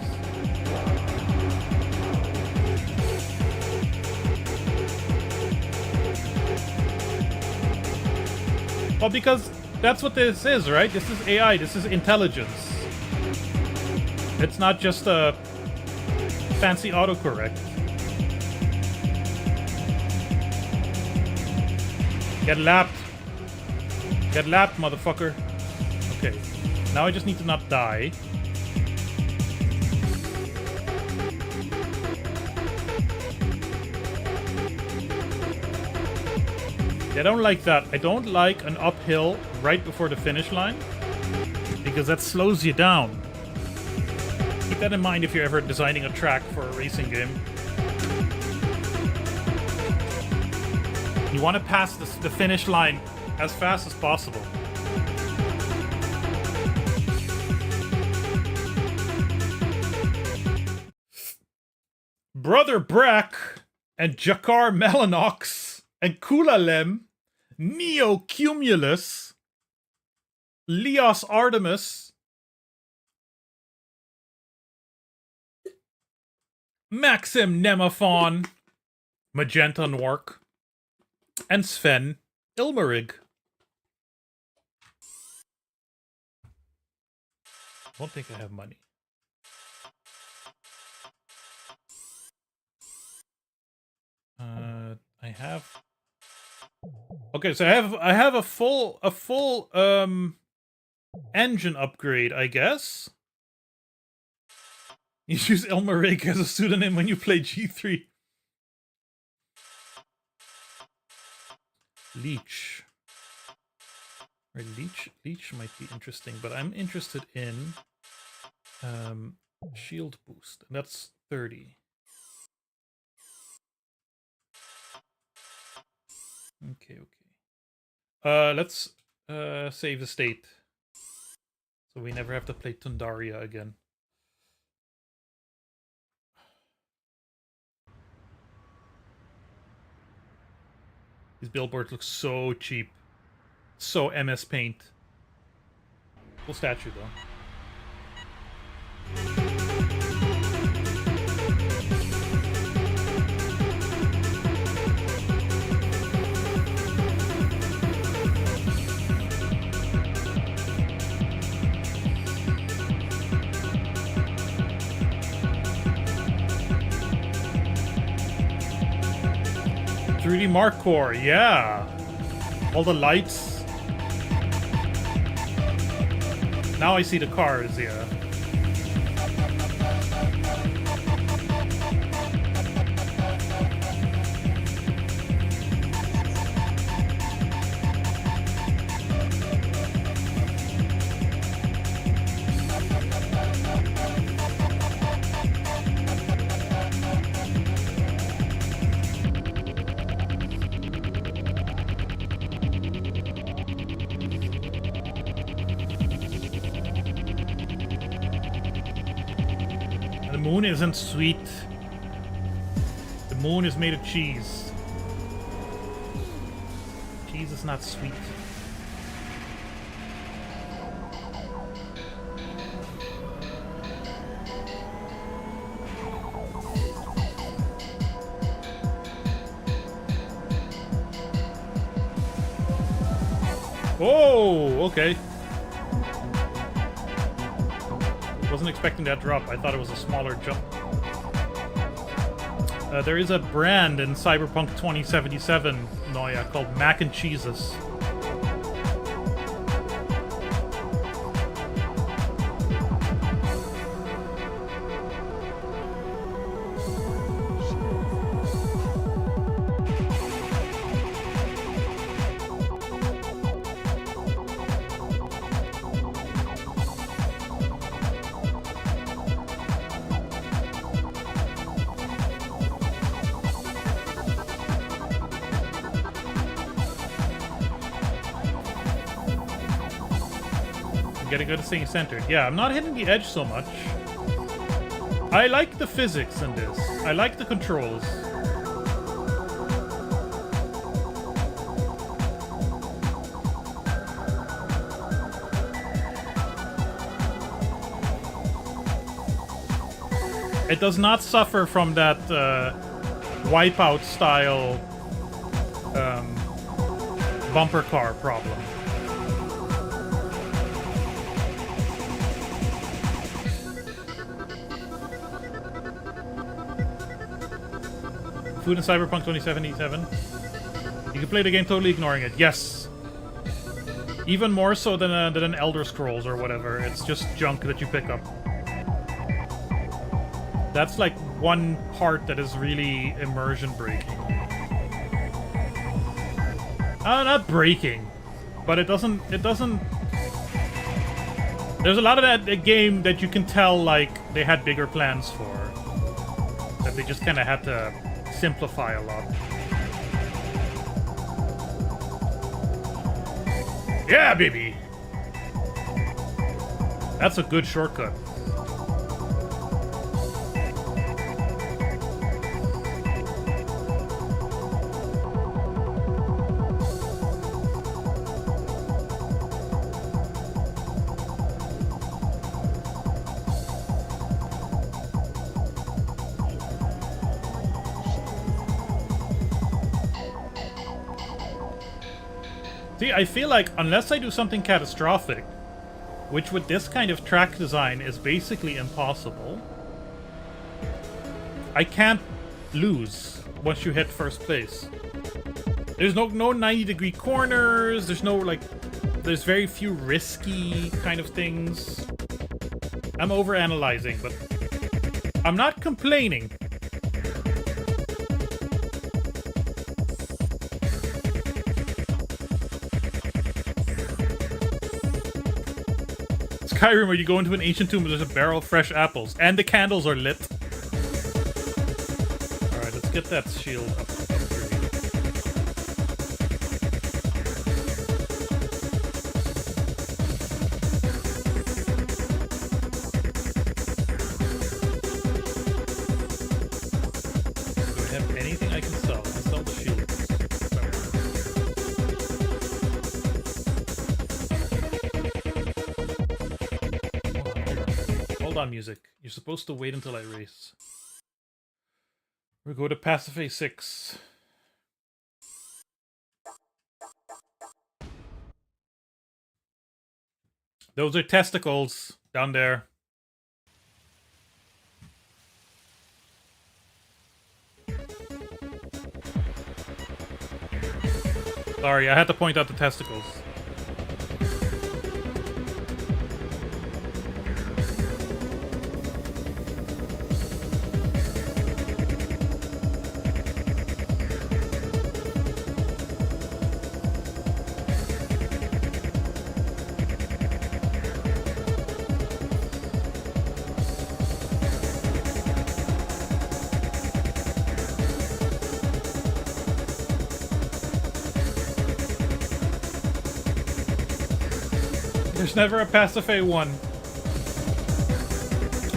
Well, because that's what this is, right? This is AI, this is intelligence. It's not just a fancy autocorrect. Get lapped. Get lapped, motherfucker. Okay. Now I just need to not die. I don't like that. I don't like an uphill right before the finish line, because that slows you down. Keep that in mind if you're ever designing a track for a racing game. You want to pass the finish line as fast as possible. Brother Brack and Jakar Melanox and Kulalem, Neo Cumulus, Leos Artemis, Maxim Nemaphon, Magenta Nork, and Sven Ilmerig. I don't think I have money. I have. Okay, so I have a full engine upgrade, I guess. You use Ilmerig as a pseudonym when you play G3. Leech. Right, Leech might be interesting, but I'm interested in shield boost, and that's 30. Okay. Let's save the state, so we never have to play Tundaria again. These billboards look so cheap. So MS Paint. Cool statue, though. 3D Mark Core, yeah. All the lights. Now I see the cars, yeah. The moon isn't sweet. The moon is made of cheese. Cheese is not sweet. Oh, okay. Wasn't expecting that drop. I thought it was a smaller jump. There is a brand in Cyberpunk 2077, Noya, called Mac and Cheeses. Getting good at staying centered. Yeah, I'm not hitting the edge so much. I like the physics in this. I like the controls. It does not suffer from that Wipeout style bumper car problem. Food in Cyberpunk 2077. You can play the game totally ignoring it. Yes. Even more so than an Elder Scrolls or whatever. It's just junk that you pick up. That's like one part that is really immersion breaking. Not breaking, but it doesn't. There's a lot of that game that you can tell like they had bigger plans for. That they just kind of had to simplify a lot. Yeah, baby! That's a good shortcut. See, I feel like unless I do something catastrophic, which with this kind of track design is basically impossible, I can't lose once you hit first place. There's no 90-degree corners, there's very few risky kind of things. I'm overanalyzing, but I'm not complaining. Skyrim, where you go into an ancient tomb and there's a barrel of fresh apples, and the candles are lit. Alright, let's get that shield up. Do I have anything I can sell? I sell the shield. on, music. You're supposed to wait until I race. We'll go to Pasiphae 6. Those are testicles down there. Sorry, I had to point out the testicles. There's never a Pasiphae 1.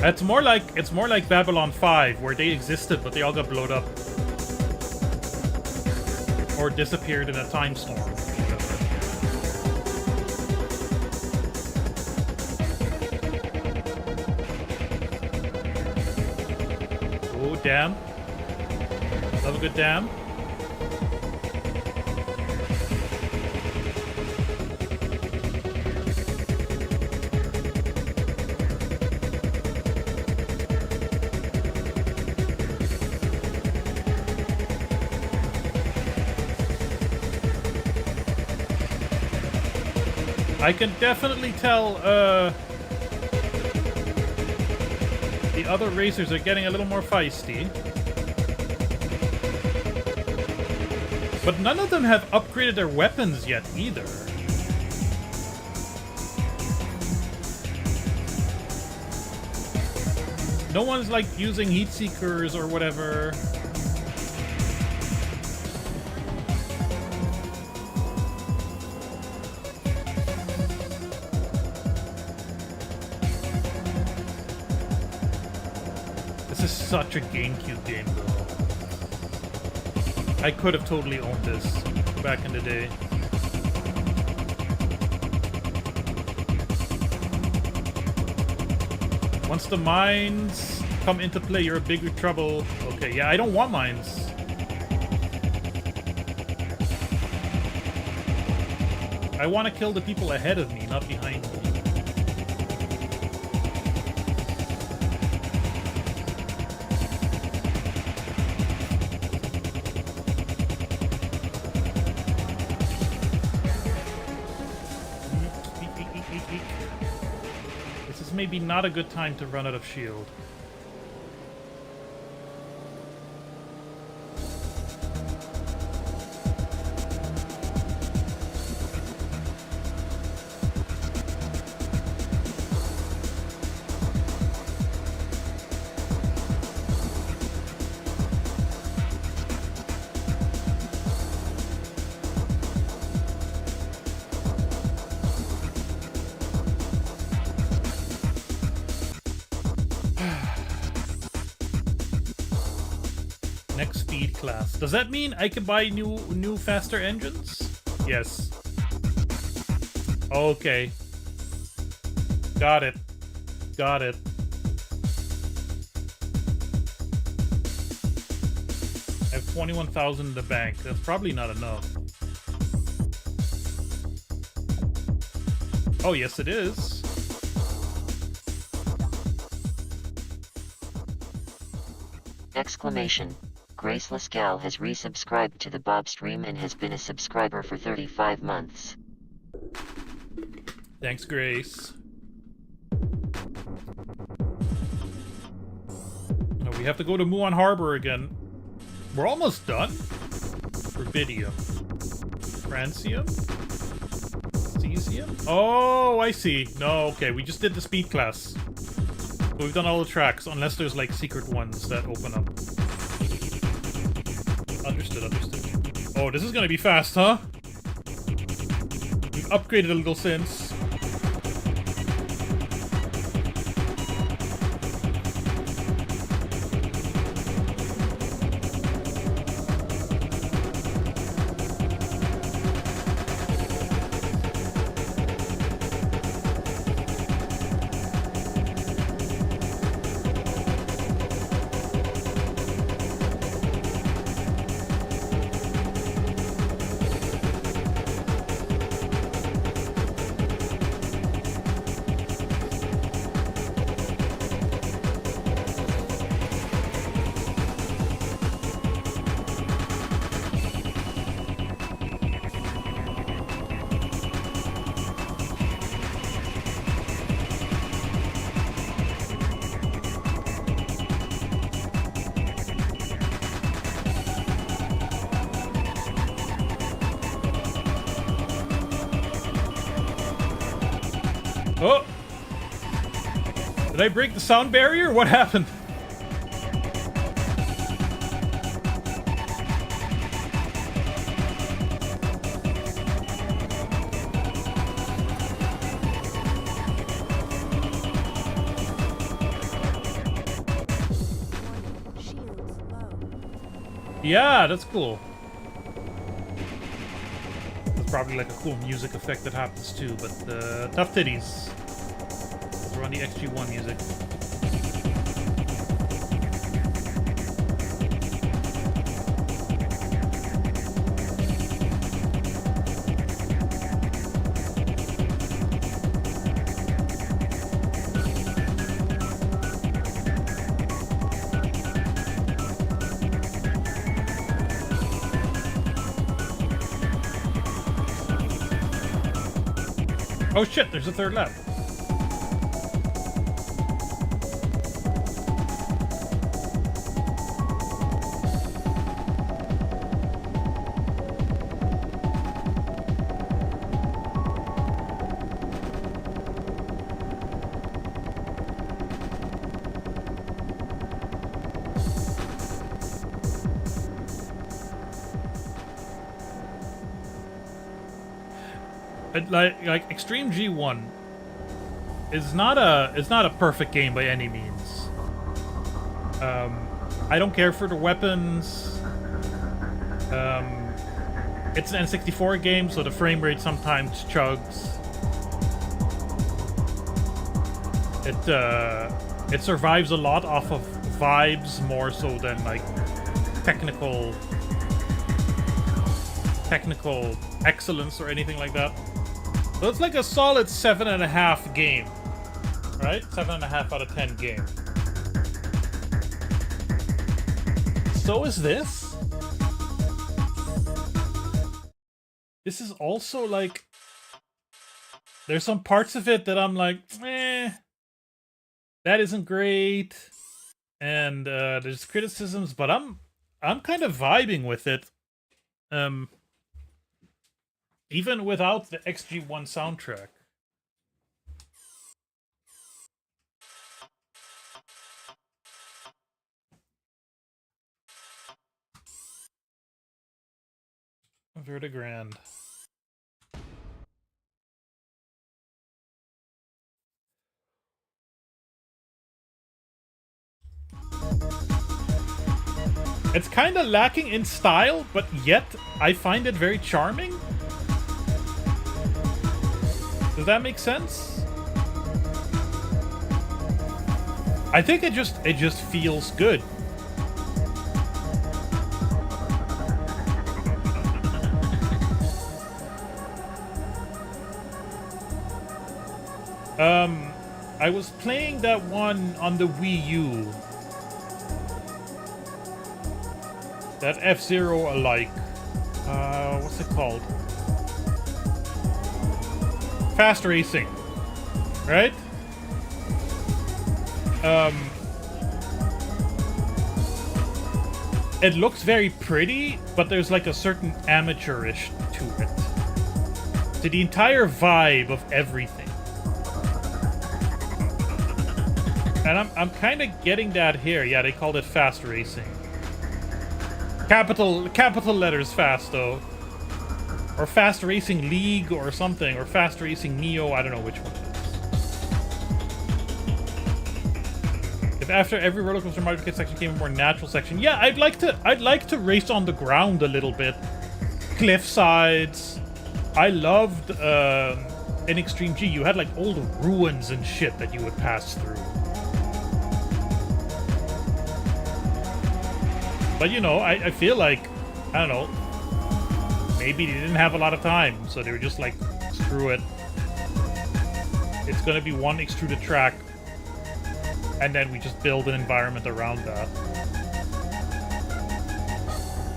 It's more like Babylon 5, where they existed but they all got blown up. Or disappeared in a time storm. Oh, damn. Love a good damn. I can definitely tell, the other racers are getting a little more feisty. But none of them have upgraded their weapons yet, either. No one's, like, using heat seekers or whatever. Such a GameCube game, though. I could have totally owned this back in the day. Once the mines come into play, you're in bigger trouble. Okay, yeah, I don't want mines. I want to kill the people ahead of me, not behind me. Maybe not a good time to run out of shield. Class. Does that mean I can buy new faster engines? Yes. Okay. Got it. Got it. I have 21,000 in the bank. That's probably not enough. Oh, yes it is.
Exclamation. Graceless Gal has resubscribed to the BOBSTREAM and has been a subscriber for 35 months.
Thanks, Grace. Now we have to go to Muon Harbor again. We're almost done. Rubidium. Francium? Cesium? Oh, I see. No, okay. We just did the speed class. So we've done all the tracks, unless there's like secret ones that open up. Understood, understood. Oh, this is gonna be fast, huh? We've upgraded a little since. Oh! Did I break the sound barrier? What happened?
Shields low.
Yeah, that's cool. That's probably like a cool music effect that happens too, but tough titties. We're on the XG1 music. Oh shit, there's a third lap. Like Extreme G1 is not a perfect game by any means. I don't care for the weapons. It's an N64 game, so the frame rate sometimes chugs. It survives a lot off of vibes more so than like technical excellence or anything like that. So it's like a solid 7.5 game, right? 7.5 out of 10 game. So is this. This is also like, there's some parts of it that I'm like, that isn't great, and there's criticisms, but I'm kind of vibing with it. Even without the XG1 soundtrack. Vertigrand. It's kind of lacking in style, but yet I find it very charming. Does that make sense? I think it just feels good. I was playing that one on the Wii U. That F-Zero alike. What's it called? Fast racing, right? It looks very pretty, but there's like a certain amateurish to it. To the entire vibe of everything. And I'm kind of getting that here. Yeah, they called it fast racing. Capital letters fast though. Or Fast Racing League or something, or Fast Racing Neo, I don't know which one it is. If after every roller coaster Mario Kart section came a more natural section, yeah, I'd like to race on the ground a little bit. Cliff sides. I loved in Extreme G, you had like old ruins and shit that you would pass through. But you know, I feel like, I don't know, maybe they didn't have a lot of time, so they were just like, screw it. It's gonna be one extruded track, and then we just build an environment around that.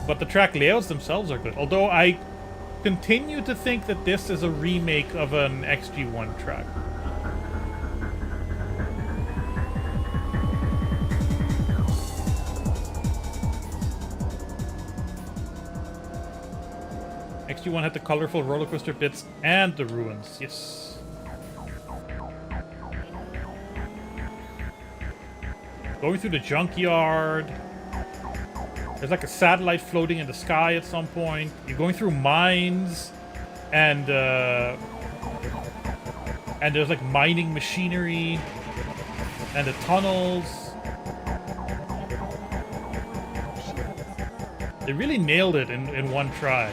But the track layouts themselves are good, although I continue to think that this is a remake of an XG1 track. XG1 had the colorful roller coaster bits and the ruins, yes. Going through the junkyard. There's like a satellite floating in the sky at some point. You're going through mines, and there's like mining machinery, and the tunnels. They really nailed it in one try.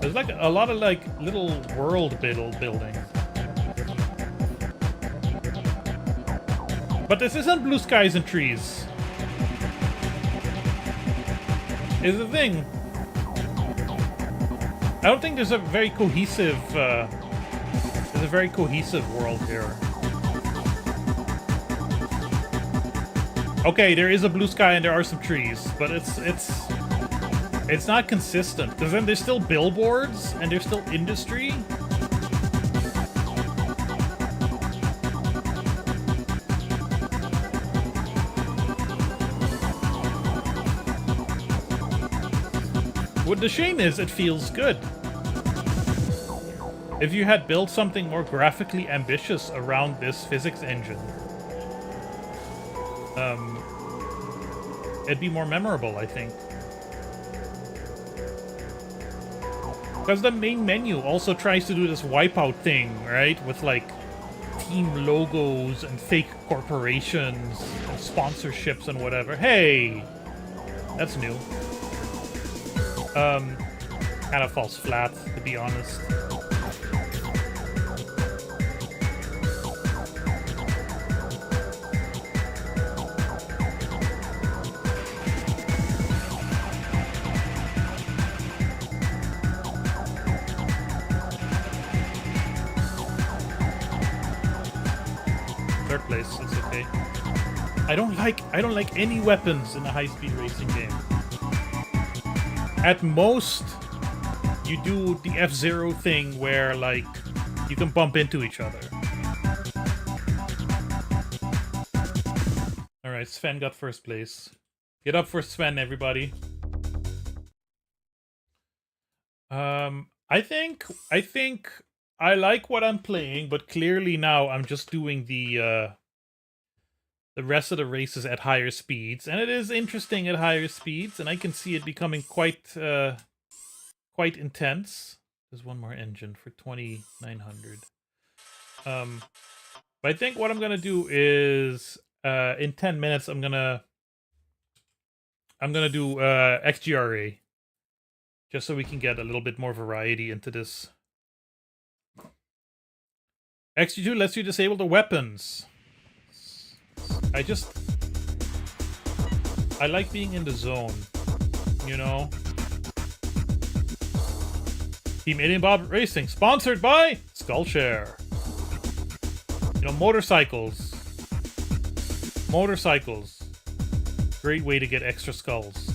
There's like a lot of like little world building. But this isn't blue skies and trees. Is the thing. I don't think there's a very cohesive world here. Okay, there is a blue sky and there are some trees, but it's not consistent, because then there's still billboards and there's still industry. What the shame is, it feels good. If you had built something more graphically ambitious around this physics engine, it'd be more memorable, I think. Because the main menu also tries to do this wipeout thing, right? With like team logos and fake corporations and sponsorships and whatever. Hey! That's new. Kind of falls flat, to be honest. Third place, it's okay. I don't like any weapons in a high-speed racing game. At most, you do the F-Zero thing where, like, you can bump into each other. Alright, Sven got first place. Get up for Sven, everybody. I think I like what I'm playing, but clearly now I'm just doing the rest of the races at higher speeds, and it is interesting at higher speeds, and I can see it becoming quite intense. There's one more engine for 2,900. But I think what I'm gonna do is in 10 minutes I'm gonna do XGRA, just so we can get a little bit more variety into this. XG2 lets you disable the weapons. I like being in the zone, you know? Team Alien Bob Racing, sponsored by Skullshare. You know, motorcycles. Motorcycles. Great way to get extra skulls.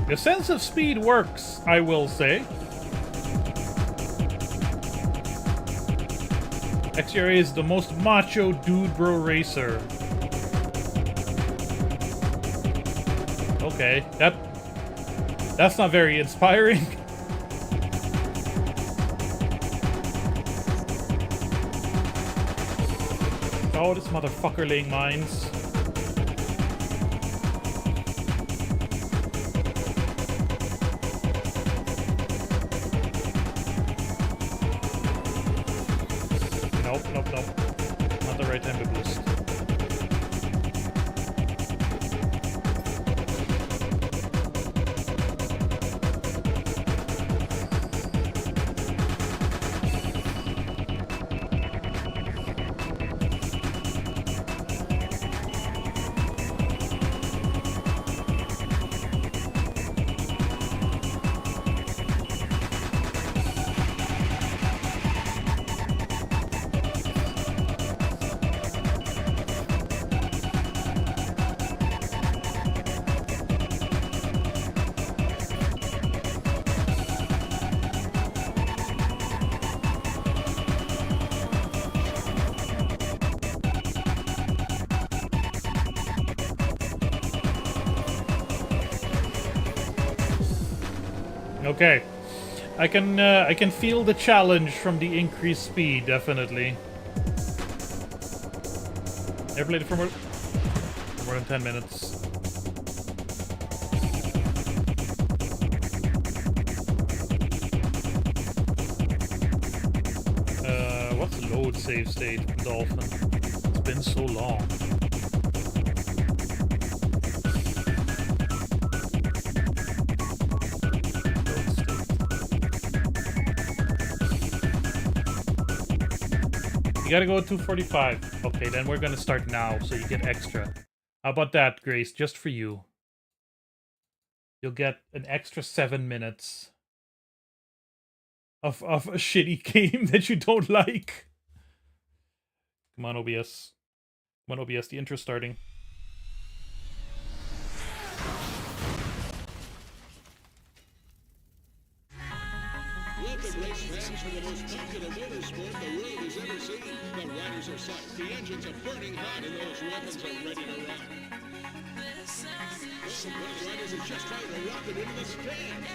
The sense of speed works, I will say. XRA is the most macho dude bro racer. Okay, that's not very inspiring. Oh, this motherfucker laying mines. Nope. Not the right time to boost. Okay. I can feel the challenge from the increased speed, definitely. Ever played it for more than 10 minutes? What's the load save state, Dolphin? It's been so long. You gotta go at 2:45. Okay, then we're gonna start now, so you get extra. How about that, Grace? Just for you. You'll get an extra 7 minutes of a shitty game that you don't like. Come on, OBS. Come on, OBS. The intro's starting.
Welcome, race fans, to the most popular motorsport the world has ever seen. The riders are psyched, the engines are burning hot, and those weapons are ready to rock. One of the riders is just trying to rocket into the stand.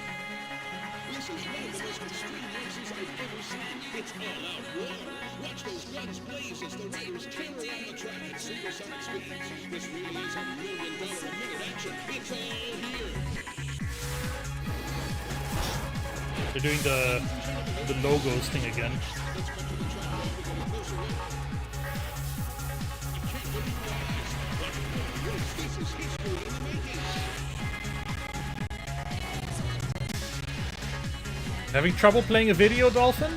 This is one of the most extreme races I've ever seen. It's all-out war. Watch those guns blaze as the riders tear around the track at supersonic speeds. This really is $1 million a minute action. It's all here.
They're doing the logos thing again. Having trouble playing a video, Dolphin?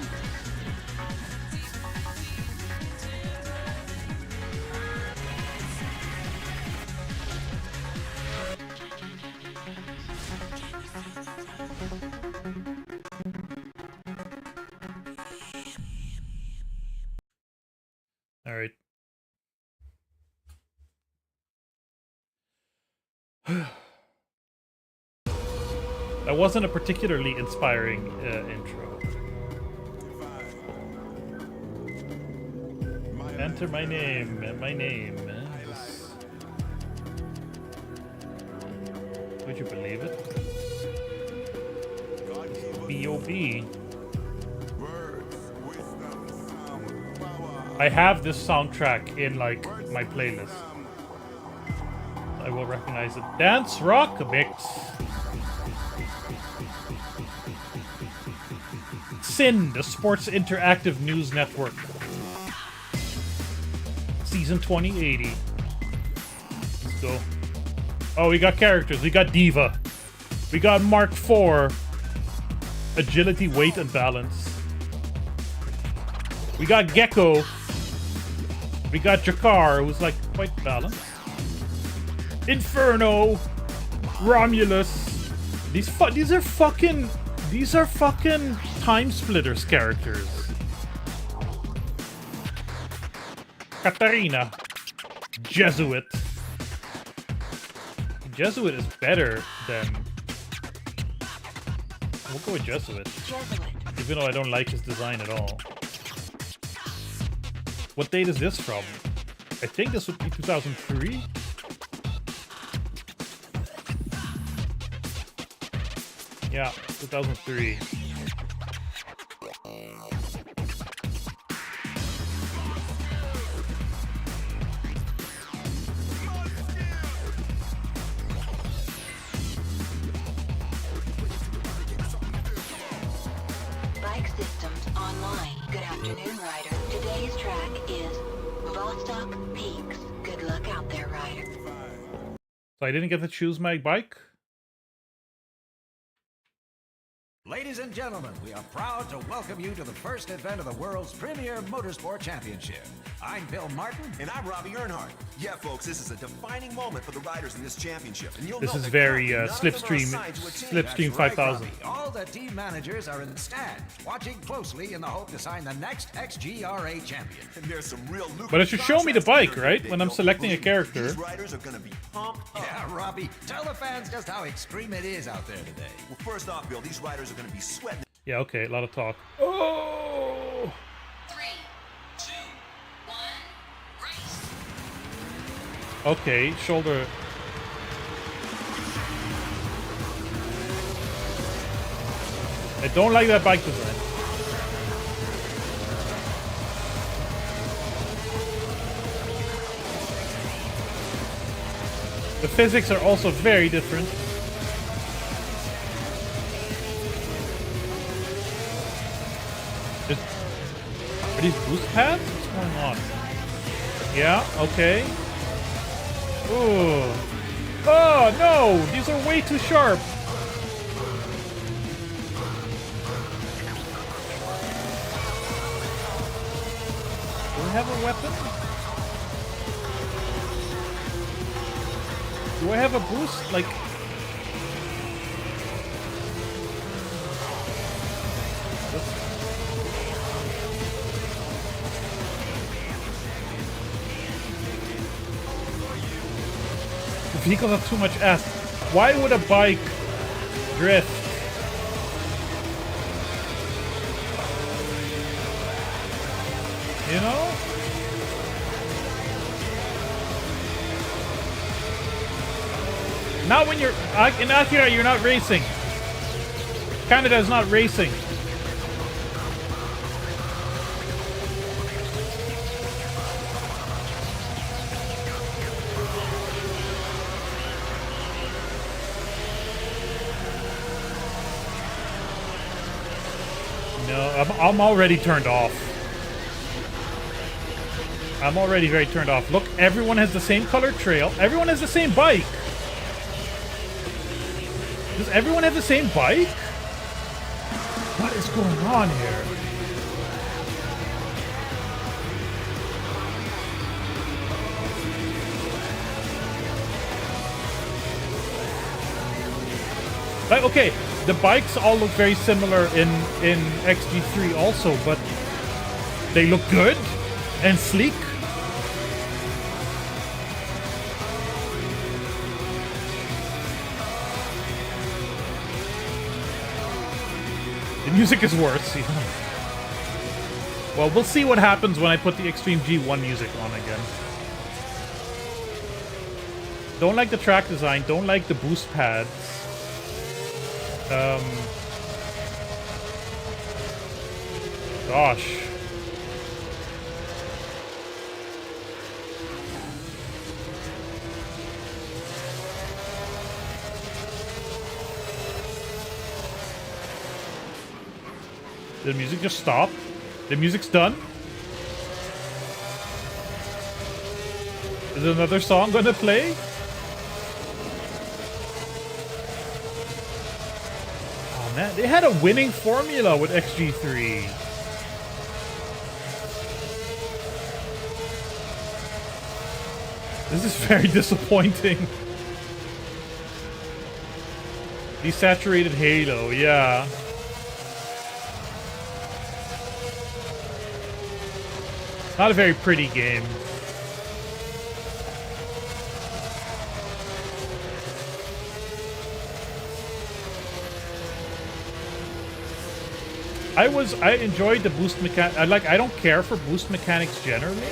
All right. That wasn't a particularly inspiring intro. Enter my name and my name. Would you believe it? B.O.B. I have this soundtrack in like my playlist. I will recognize it. Dance Rock Mix. SIN, the Sports Interactive News Network. Season 2080. Let's go. Oh, we got characters. We got Diva. We got Mark IV. Agility, weight, and balance. We got Gecko. We got Jakar, who's like quite balanced. Inferno. Romulus. These are fucking Time Splitters characters. Katarina. Jesuit. Jesuit is better than... We'll go with Jesuit. Even though I don't like his design at all. What date is this from? I think this would be 2003? Yeah, 2003.
Bike systems online. Good afternoon, rider. Today's track is Vostok Peaks. Good luck out there, rider.
So I didn't get to choose my bike?
Ladies and gentlemen, we are proud to welcome you to the first event of the world's premier motorsport championship. I'm Bill Martin.
And I'm Robbie Earnhardt. Yeah, folks, this is a defining moment for the riders in this championship. And you'll
This
know
is
that
very
currently none of them are
Slipstream
assigned to a team.
Slipstream
Right,
5000.
Robbie. All the team managers are in the stands, watching closely in the hope to sign the next XGRA champion.
And there's some real lucrative
But it should show me the
contracts
bike,
here
right?
today,
When I'm
Bill.
selecting a
Believe me,
character.
These riders are going to be pumped up.
Yeah, Robbie, tell the fans just how extreme it is out there today.
Well, first off, Bill, these riders are going to be sweating.
Yeah, okay, a lot of talk. Oh!
3, 2, 1, race.
Okay, shoulder. I don't like that bike design. The physics are also very different. Are these boost pads? What's going on? Yeah, okay. Ooh. Oh, no! These are way too sharp! Do I have a weapon? Do I have a boost? Like... The vehicles have too much S. Why would a bike drift? You know? Not when you're in Akira, you're not racing. Canada is not racing. No, I'm already turned off. I'm already very turned off. Look, everyone has the same colored trail. Everyone has the same bike. Does everyone have the same bike? What is going on here? Like, okay, the bikes all look very similar in XG3 also, but they look good and sleek. The music is worse. Yeah. Well, we'll see what happens when I put the Extreme G1 music on again. Don't like the track design. Don't like the boost pads. Gosh. Did the music just stop? The music's done? Is another song gonna play? Oh man, they had a winning formula with XG3. This is very disappointing. Desaturated Halo, yeah. Not a very pretty game. I enjoyed the boost mechanic. I don't care for boost mechanics generally,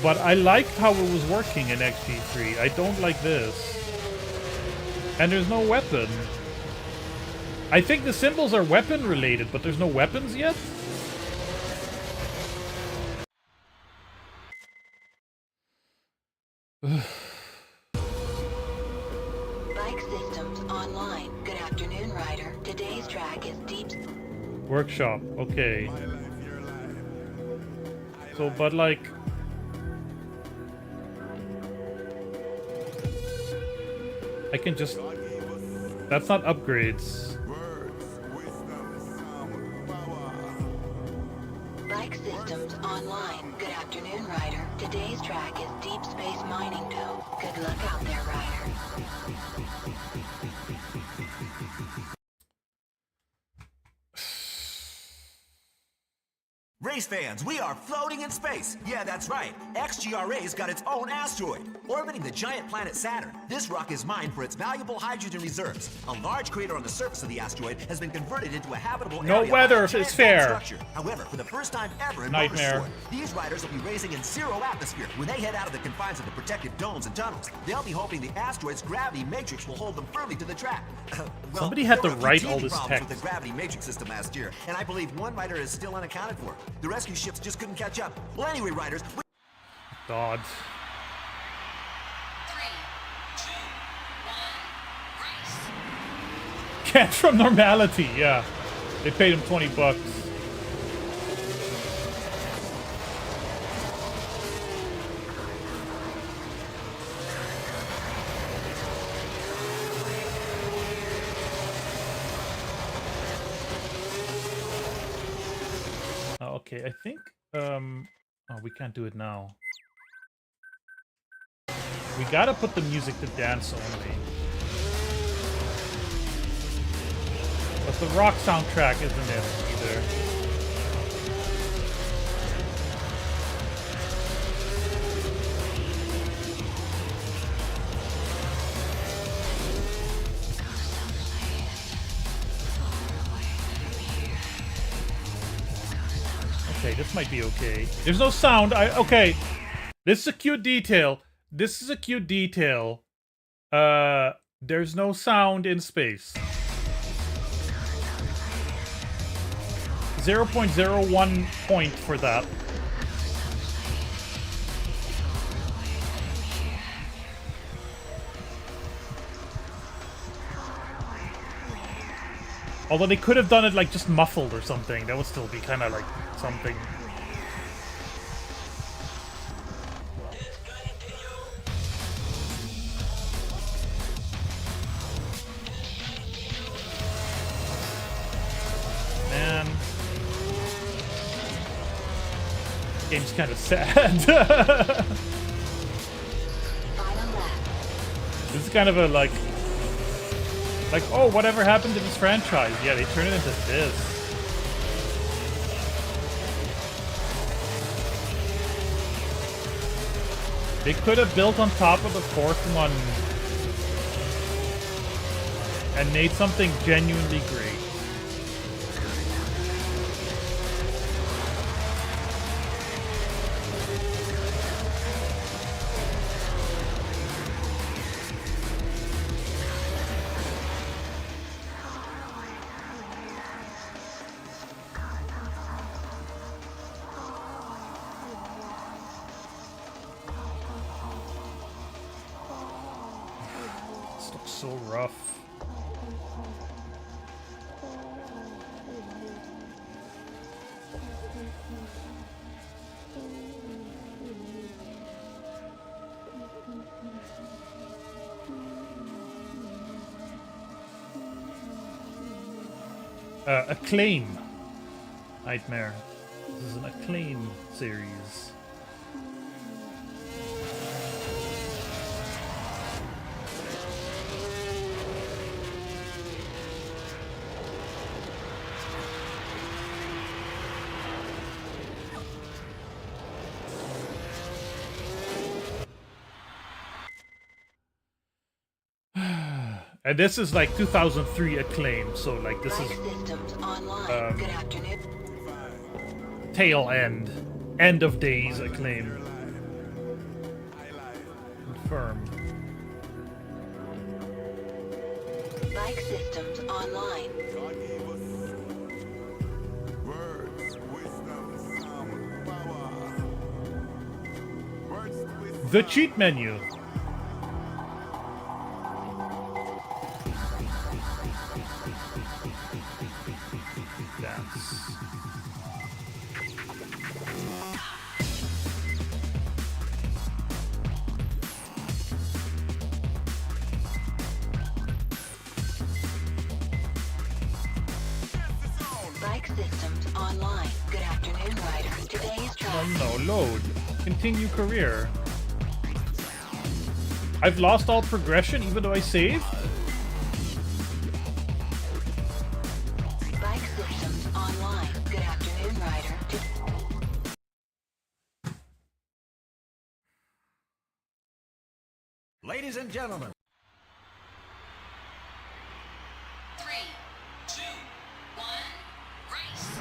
but I liked how it was working in XG3. I don't like this. And there's no weapon. I think the symbols are weapon related, but there's no weapons yet?
Bike systems online. Good afternoon, Ryder. Today's track is Deep.
Workshop, okay. So, but like... I can just... That's not upgrades.
Bike systems online. Good afternoon, Ryder. Today's track is Deep Space Mining Toe. Good luck out there, Ryder.
Race fans, we are floating in space. Yeah, that's right. XGRA's got its own asteroid. Orbiting the giant planet Saturn, this rock is mined for its valuable hydrogen reserves. A large crater on the surface of the asteroid has been converted into a habitable
No
area.
weather
by a
if it's
giant
fair.
structure. However, for the first time ever in
Nightmare.
motorsport, these riders will be racing in zero atmosphere. When they head out of the confines of the protective domes and tunnels, they'll be hoping the asteroid's gravity matrix will hold them firmly to the track. Well,
Somebody had
there
to
were a few
write
teething
all this
problems
text.
with the gravity matrix system last year, and I believe one rider is still unaccounted for. The rescue ships just couldn't catch up. Well, anyway, riders,
God.
3, 2, 1, race.
Catch from normality, yeah. They paid him $20. Oh, okay, I think oh, we can't do it now. We gotta put the music to dance only. But the rock soundtrack isn't it either. Okay, this might be okay. There's no sound. Okay. This is a cute detail. This is a cute detail. There's no sound in space. 0.01 point for that. Although they could have done it like just muffled or something. That would still be kind of like something. Man. Game's kind of sad. This is kind of a like, oh, whatever happened to this franchise? Yeah, they turn it into this. They could have built on top of the fourth one and made something genuinely great. So rough. Acclaim. Nightmare. This is an Acclaim series. And this is like 2003 Acclaim, so like this is
Good afternoon.
tail end of days Acclaim. Confirm.
Bike systems online.
The cheat menu.
Bike systems online. Good afternoon, riders. Today's track.
Oh no, load. Continue career. I've lost all progression even though I saved?
Bike systems online. Good afternoon, rider.
Ladies and gentlemen,
3, 2, 1, race!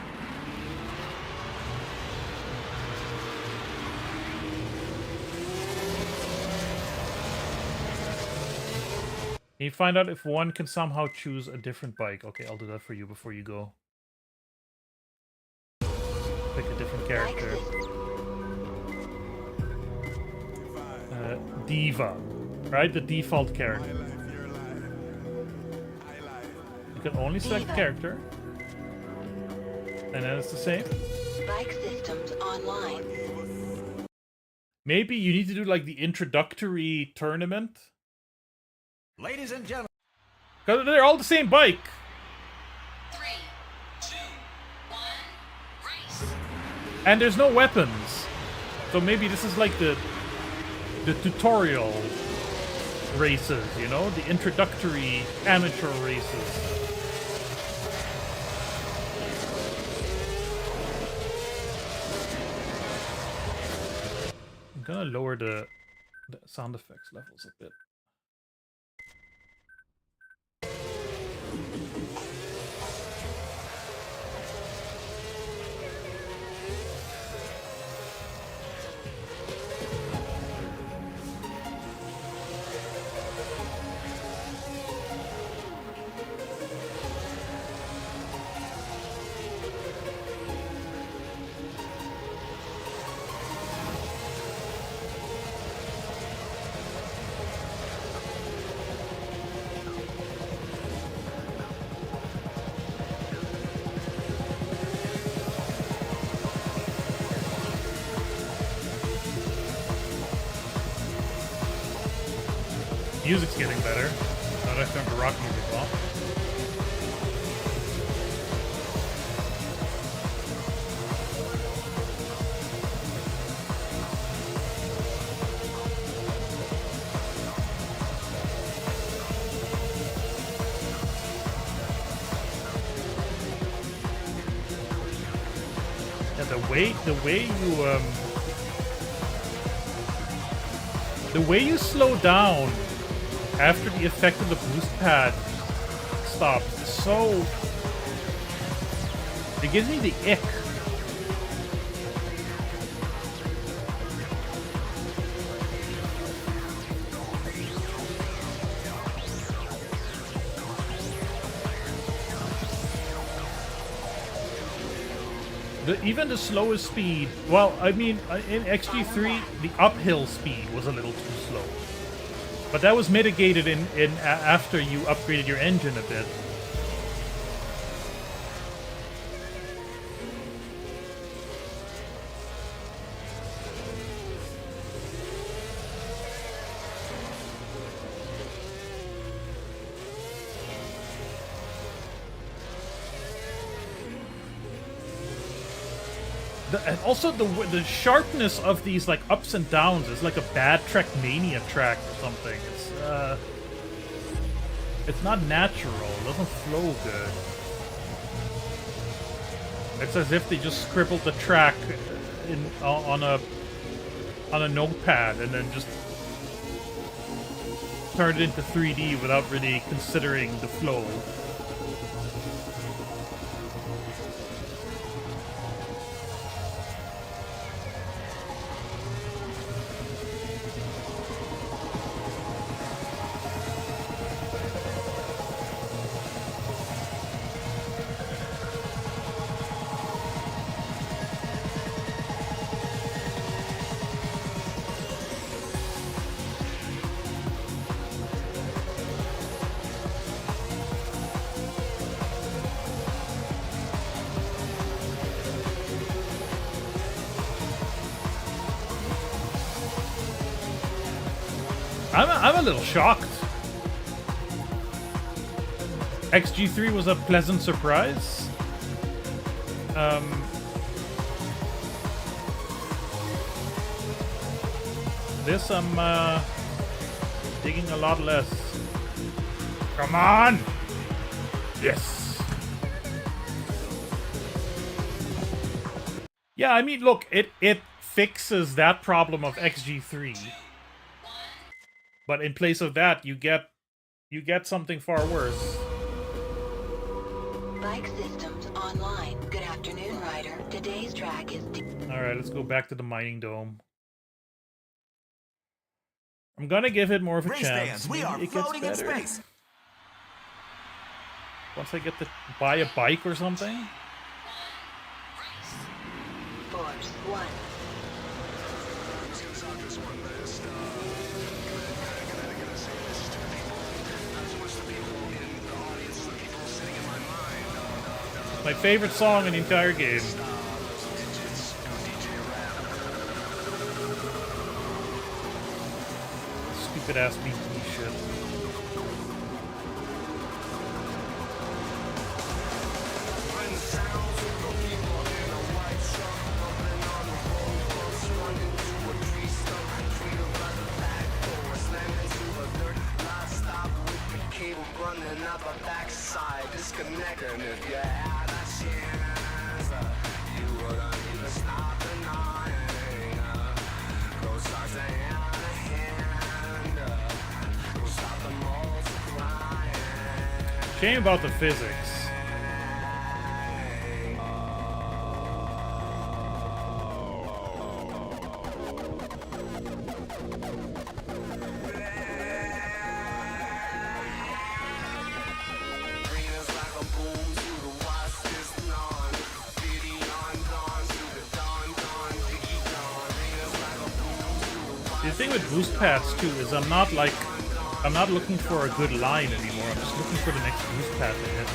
Can you find out if one can somehow choose a different bike? Okay, I'll do that for you before you go. Pick a different character. Diva. Right? The default character. You can only select character. And then it's the same.
Bike systems online.
Maybe you need to do like the introductory tournament.
ladies and gentlemen,
Because they're all the same bike.
3, 2, 1, race!
And there's no weapons. So maybe this is like the tutorial races, you know? The introductory amateur races. I'm gonna lower the sound effects levels a bit. Music's getting better. Now that I turned the rock music off. Yeah, the way you slow down after the effect of the boost pad stops is so... It gives me the ick. Even the slowest speed, well, I mean, in XG3, the uphill speed was a little too slow. But that was mitigated after you upgraded your engine a bit. And also the sharpness of these like ups and downs is like a bad Trackmania track or something. It's not natural. It doesn't flow good. It's as if they just scribbled the track on a notepad and then just turned it into 3D without really considering the flow. I'm a little shocked. XG3 was a pleasant surprise. This I'm digging a lot less. Come on! Yes! Yeah, I mean, look, it fixes that problem of XG3. But in place of that, you get something far worse.
Bike systems online. Good afternoon, Ryder. Today's track is...
All right, let's go back to the mining dome. I'm gonna give it more of a
Race
chance.
fans, we
Maybe
are
it gets
floating in
better.
space.
Once I get to buy a bike or something.
Force 1.
My favorite song in the entire game. Stupid ass BT shit. Shame about the physics. The thing with boost pads too is I'm not looking for a good line anymore. I'm just looking for the next boost pad to hit.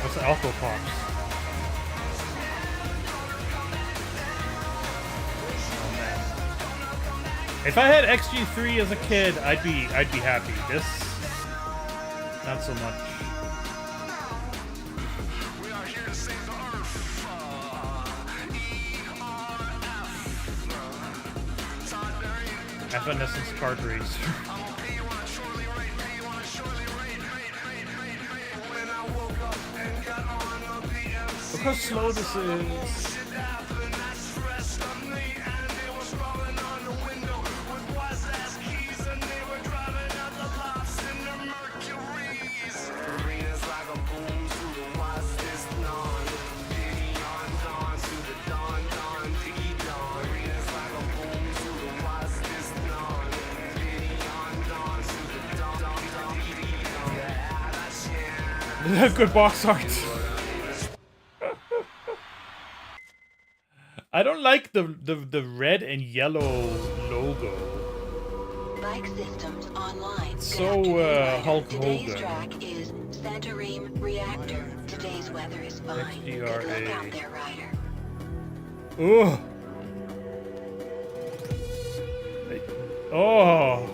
What's Alpha Pops? If I had XG3 as a kid, I'd be happy. This, not so much. Evanescence kart racer. Look how slow this is. Good box art. I don't like the red and yellow logo.
Bike systems online.
So Hulk
Today's
Hogan.
track is Santorim Reactor. Today's weather is fine. Good luck out there, Ryder.
Ugh. Oh.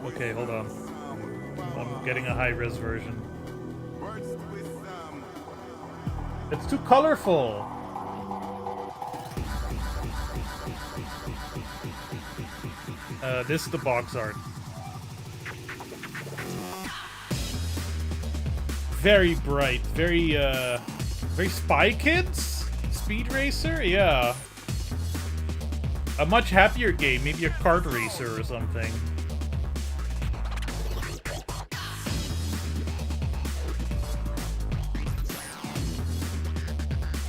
Okay, hold on. I'm getting a high-res version. It's too colorful. This is the box art. Very bright, very Spy Kids? Speed Racer? Yeah. A much happier game, maybe a kart racer or something.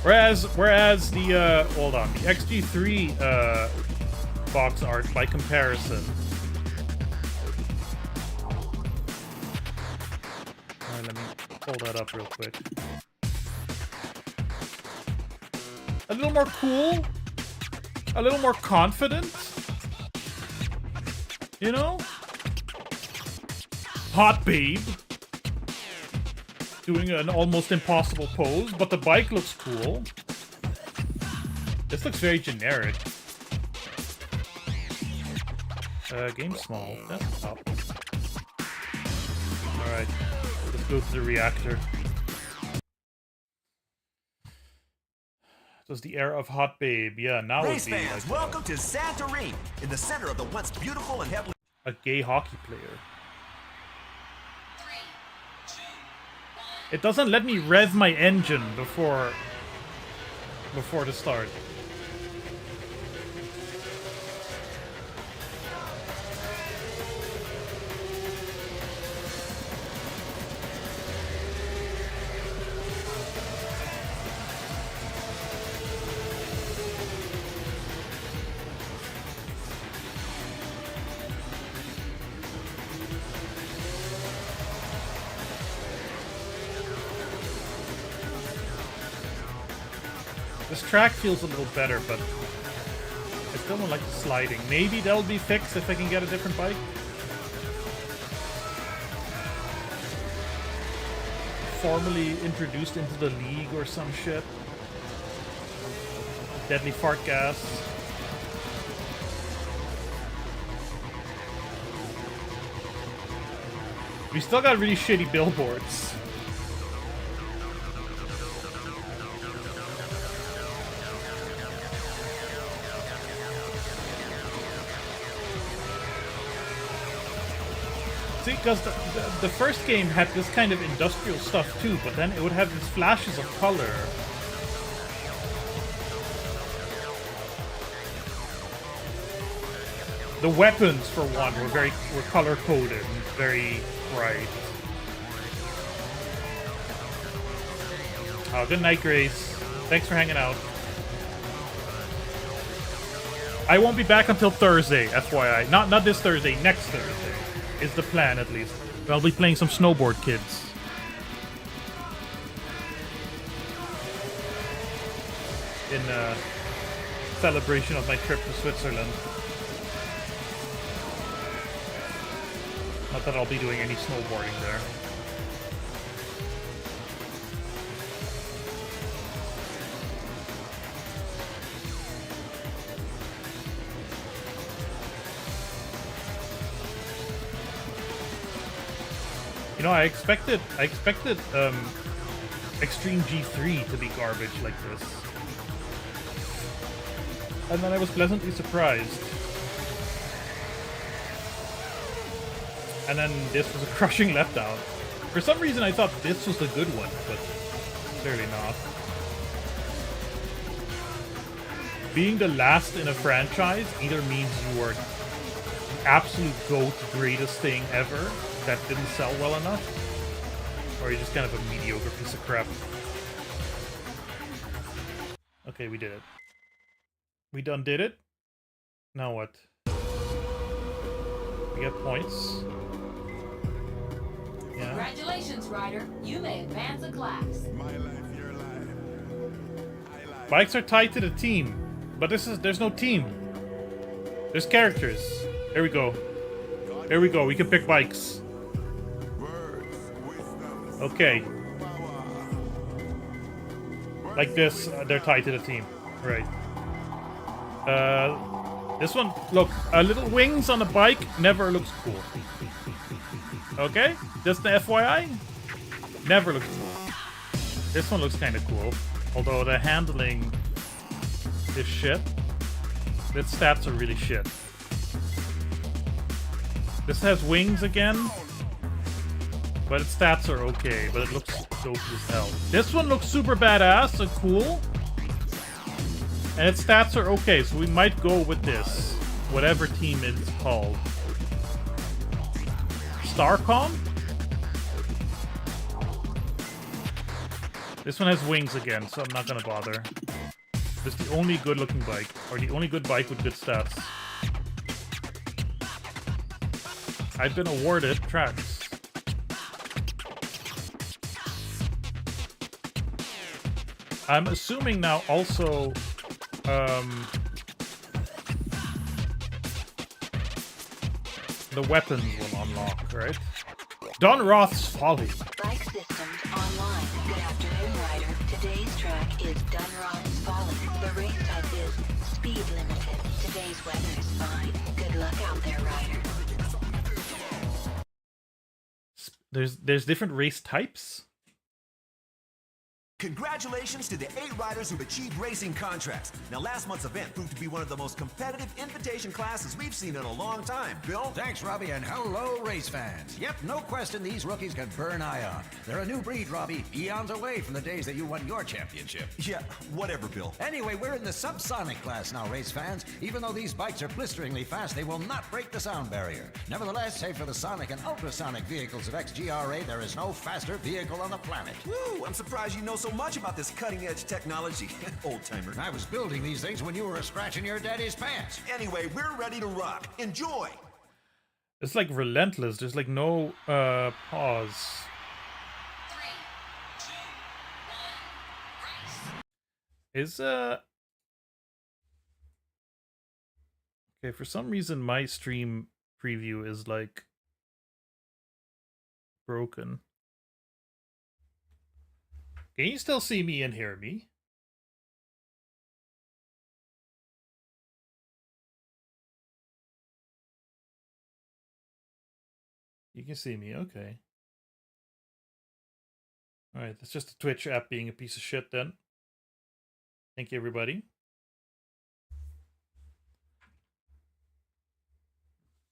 Whereas the hold on, the XG3 box art by comparison. Alright, let me pull that up real quick. A little more cool, a little more confident. You know? Hot babe. Doing an almost impossible pose, but the bike looks cool. This looks very generic. Game small. Desktop. Alright. Let's go to the reactor. It was the era of Hot Babe. Yeah, now it would
Race
be
fans,
like
welcome to Santorini, in the center of the once beautiful and heavily...
a gay hockey player. It doesn't let me rev my engine before the start. This track feels a little better, but I still don't like the sliding. Maybe that'll be fixed if I can get a different bike. Formally introduced into the league or some shit. Deadly fart gas. We still got really shitty billboards. Because the first game had this kind of industrial stuff too, but then it would have these flashes of color. The weapons, for one, were color coded and very bright. Oh, good night, Grace. Thanks for hanging out. I won't be back until Thursday, FYI. Not this Thursday, next Thursday. Is the plan, at least. I'll be playing some Snowboard Kids. In celebration of my trip to Switzerland. Not that I'll be doing any snowboarding there. You know, I expected Extreme G3 to be garbage like this. And then I was pleasantly surprised. And then this was a crushing letdown. For some reason I thought this was the good one, but clearly not. Being the last in a franchise either means you are absolute GOAT, greatest thing ever, that didn't sell well enough, or you're just kind of a mediocre piece of crap. Okay, we did it. We done did it. Now what? We get points. Yeah.
Congratulations, Ryder. You may advance a class.
My life, your life.
Bikes are tied to the team, but there's no team. There's characters. There we go. There we go. We can pick bikes. Okay. Like this, they're tied to the team. Right. This one, look, little wings on the bike never looks cool. Okay? Just the FYI? Never looks cool. This one looks kind of cool. Although the handling is shit. Its stats are really shit. This has wings again. But its stats are okay, but it looks dope as hell. This one looks super badass and cool. And its stats are okay, so we might go with this. Whatever team it's called. Starcom? This one has wings again, so I'm not gonna bother. This is the only good looking bike, or the only good bike with good stats. I've been awarded tracks. I'm assuming now also the weapons will unlock, right? Don Roth's Folly.
Bike Systems Online. Good afternoon, Ryder. Today's track is Dunrod's Folly. The race type is speed limited. Today's weather is fine. Good luck out there, Ryder.
There's different race types?
Congratulations to the 8 riders who've achieved racing contracts. Now, last month's event proved to be one of the most competitive invitation classes we've seen in a long time. Bill?
Thanks, Robbie, and hello, race fans. Yep, no question these rookies can burn ion. They're a new breed, Robbie. Eons away from the days that you won your championship.
Yeah, whatever, Bill.
Anyway, we're in the subsonic class now, race fans. Even though these bikes are blisteringly fast, they will not break the sound barrier. Nevertheless, save for the sonic and ultrasonic vehicles of XGRA, there is no faster vehicle on the planet.
Woo, I'm surprised you know so much about this cutting-edge technology, old-timer.
I was building these things when you were scratching your daddy's pants.
Anyway, we're ready to rock. Enjoy!
It's like relentless. There's like no pause.
3, 2, 1, race.
Is okay, for some reason my stream preview is like broken. Can you still see me and hear me? You can see me, okay. Alright, that's just the Twitch app being a piece of shit then. Thank you, everybody.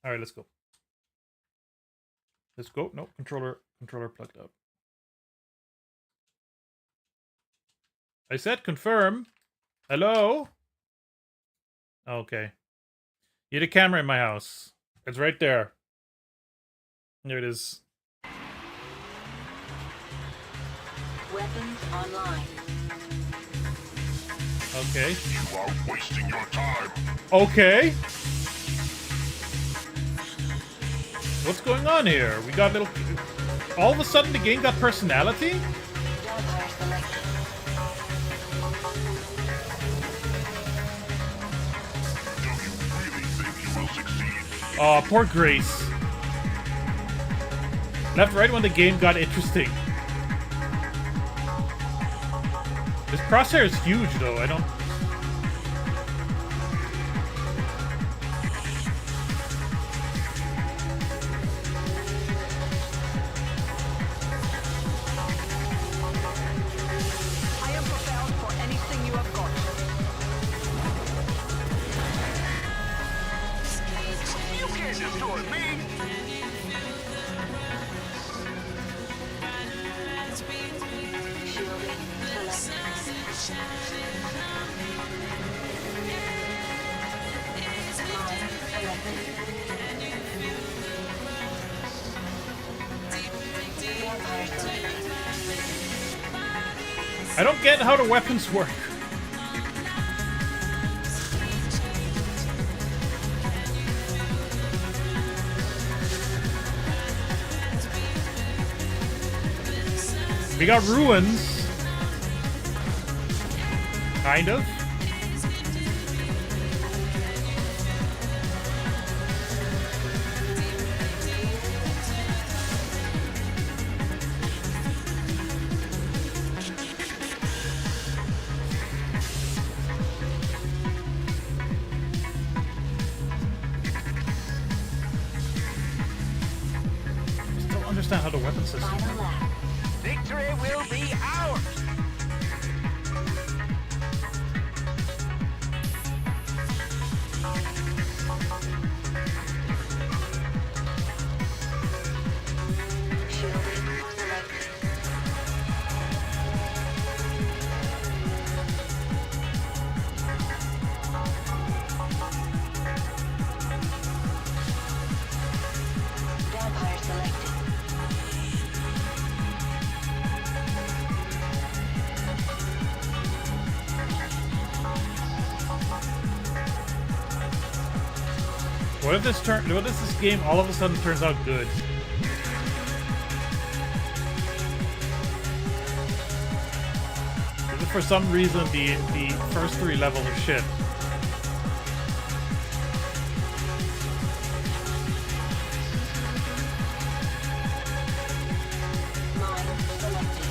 Alright, let's go. Let's go. No, controller plugged up. I said confirm. Hello? Okay. You had a camera in my house. It's right there. There it is.
Weapons online.
Okay.
You are wasting your time.
Okay. What's going on here? We got little... All of a sudden the game got personality?
Vampire selected.
Do you really think you will succeed?
Aw, poor Grace. Left right when the game got interesting. This crosshair is huge though, I don't...
I am prepared for anything you have got.
You can't destroy me.
Shielding selected. Mine selected. Vampire selected.
I don't get how the weapons work. We got ruins. Kind of. Still don't understand how the weapon system works.
Final lap.
Victory will be ours!
Shielding selected. Vampire selected.
What if this game all of a sudden turns out good? If for some reason the first 3 levels are shit.
Mine selected.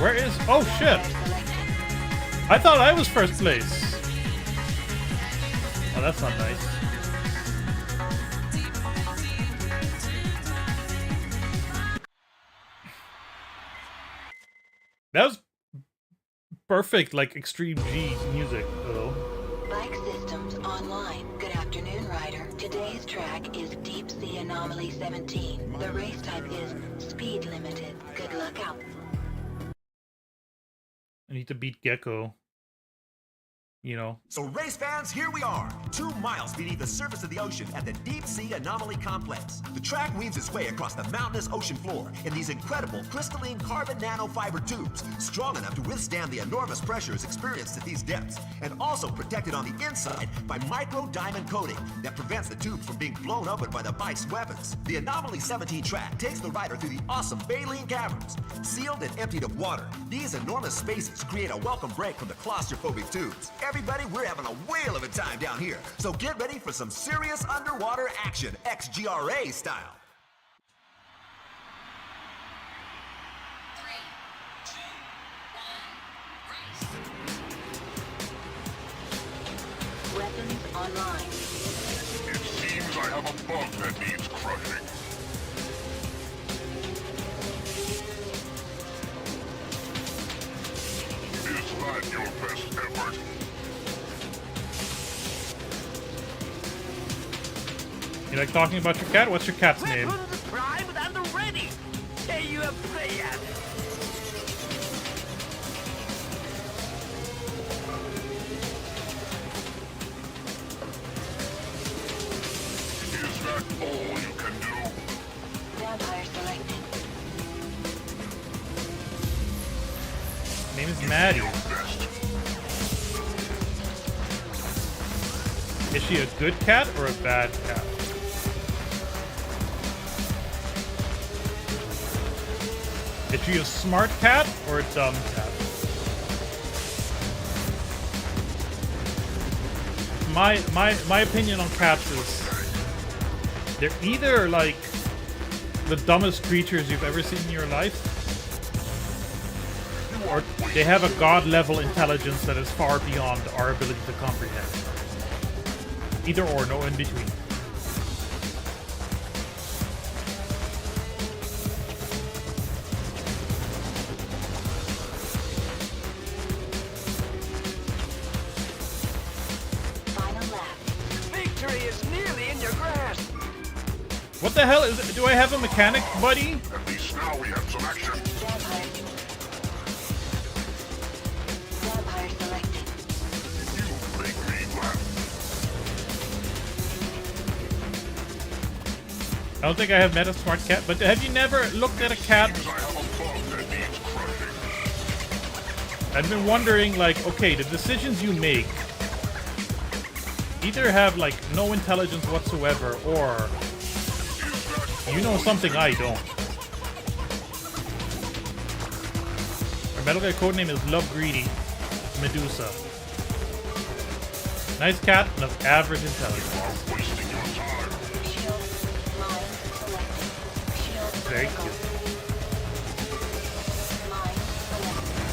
Where is... Oh, shit. I thought I was first place. Oh, that's not nice. That was perfect, like, Extreme G music, though.
Bike Systems Online. Good afternoon, rider. Today's track is Deep Sea Anomaly 17. The race type is Speed Limited. Good luck out.
I need to beat Gecko. You know.
So race fans, here we are, 2 miles beneath the surface of the ocean at the Deep Sea Anomaly Complex. The track weaves its way across the mountainous ocean floor in these incredible crystalline carbon nanofiber tubes, strong enough to withstand the enormous pressures experienced at these depths, and also protected on the inside by micro diamond coating that prevents the tubes from being blown open by the bike's weapons. The Anomaly 17 track takes the rider through the awesome baleen caverns. Sealed and emptied of water, these enormous spaces create a welcome break from the claustrophobic tubes. Everybody, we're having a whale of a time down here, so get ready for some serious underwater action, XGRA style.
3, 2, 1, race.
Weapons online.
It seems I have a bug that needs crushing. Is that your best effort?
You like talking about your cat? What's your cat's name?
Primed and ready. Say you a prayer.
Is that all you can do?
Vampire selected.
Her name is Maddie.
Your best.
Is she a good cat or a bad cat? Is she a smart cat or a dumb cat? My opinion on cats is they're either like the dumbest creatures you've ever seen in your life, or they have a god-level intelligence that is far beyond our ability to comprehend. Either or, no in between. What the hell is it? Do I have a mechanic, buddy?
At least now we have some action.
Vampire selected.
You make me laugh.
I don't think I have met a smart cat, but have you never looked at a cat?
Seems I have a bug that needs crushing.
I've been wondering, like, okay, the decisions you make either have, like, no intelligence whatsoever, or you know something I don't. Our Metal Gear codename is Love Greedy Medusa. Nice cat and of average intelligence.
Wasting your time.
Shield. Mine selected. Shield.
Very cute.
Mine selected.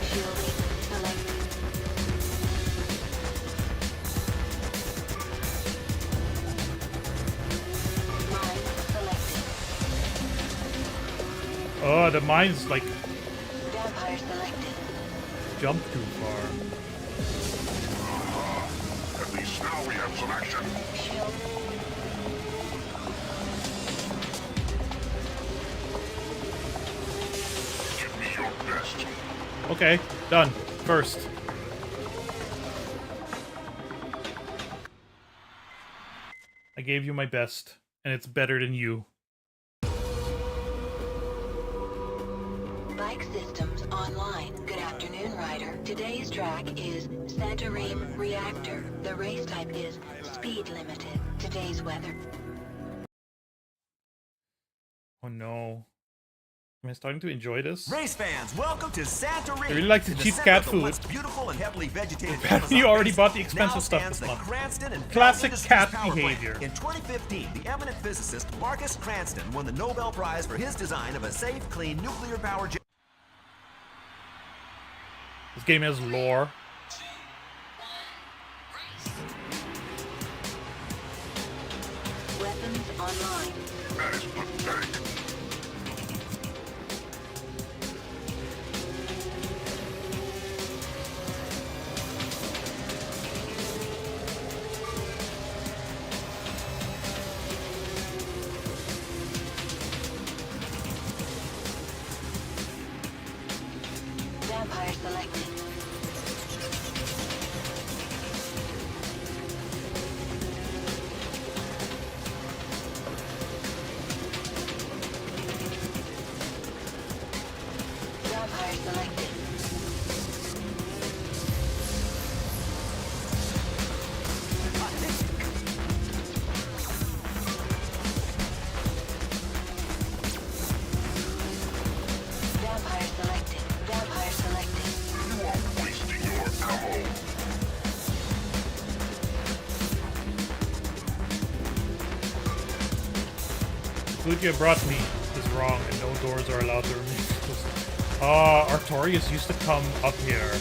Shielding selected. Mine selected.
Oh, the mine's like
Vampire selected.
jumped too far.
At least now we have some action.
Shield.
Give me your best.
Okay, done. First. I gave you my best, and it's better than you.
Bike Systems Online. Good afternoon, rider. Today's track is Santorim Reactor. The race type is Speed Limited. Today's weather.
Oh no. Am I starting to enjoy this?
Race fans, welcome to Santorini.
I really like the
in
cheap
center
cat
of the
food.
once beautiful beautiful and heavily vegetated
You already
base
bought the expensive
now
stuff
stands
this
the
month.
Cranston and
Classic
Industries
cat
power plant.
behavior.
In 2015, the eminent physicist Marcus Cranston won the Nobel Prize for his design of a safe, clean nuclear power generator.
This game has lore.
Weapons online.
That is pathetic.
Vampire selected. Vampire selected. Vampire selected. Vampire selected.
You are wasting your ammo.
The food you brought me is wrong, and no doors are allowed to remain closed. Artorius used to come up here.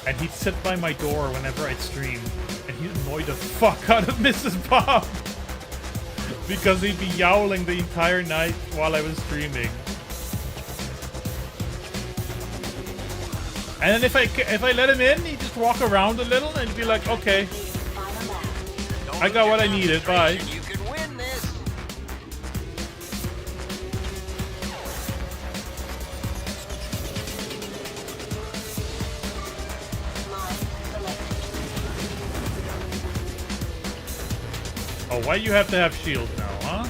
And he'd sit by my door whenever I'd stream, and he'd annoy the fuck out of Mrs. Bob! Because he'd be yowling the entire night while I was streaming. And then if I let him in, he'd just walk around a little and he'd be like, okay, I got what I needed, bye.
You can win this.
Oh, why you have to have shield now, huh?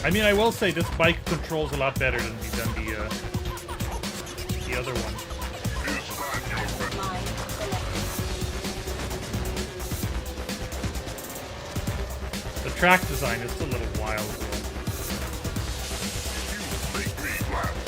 I mean, I will say this bike controls a lot better than the other one. The track design is still a little wild, though.
Make me laugh.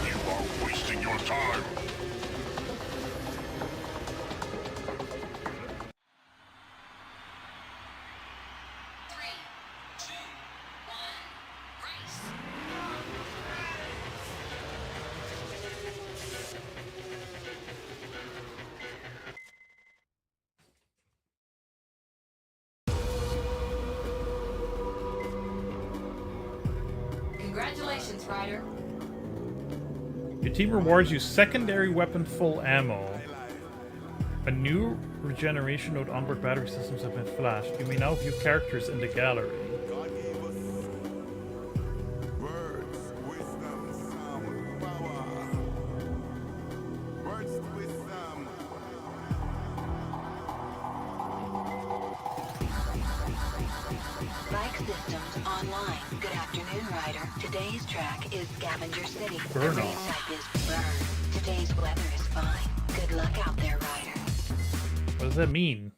You are wasting your time.
Three, two, one, race. Congratulations, Ryder.
Your team rewards you secondary weapon full ammo. A new regeneration node onboard battery systems have been flashed. You may now view characters in the gallery.
God gave us words, wisdom, sound, power. Words, wisdom.
Bike systems online. Good afternoon, Ryder. Today's track is Scavenger City.
Burn
the
off.
race type is burn. Today's weather is fine. Good luck out there, Ryder.
What does that mean?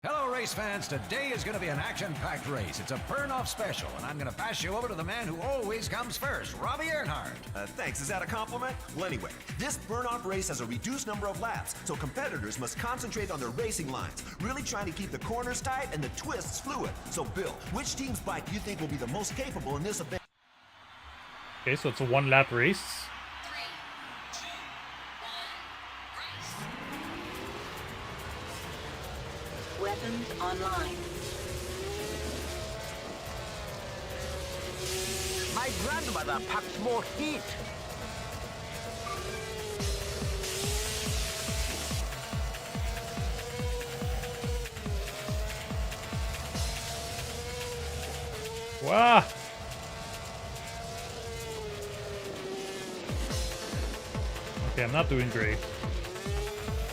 Hello, race fans. Today is going to be an action-packed race. It's a burn-off special, and I'm going to pass you over to the man who always comes first, Robbie Earnhardt.
Thanks, is that a compliment? Well, anyway, this burn-off race has a reduced number of laps, so competitors must concentrate on their racing lines, really trying to keep the corners tight and the twists fluid. So, Bill, which team's bike do you think will be the most capable in this event?
Okay, so it's a one-lap race.
Three, two, one, race.
Weapons online.
My grandmother packed more heat.
Wow. Okay, I'm not doing great.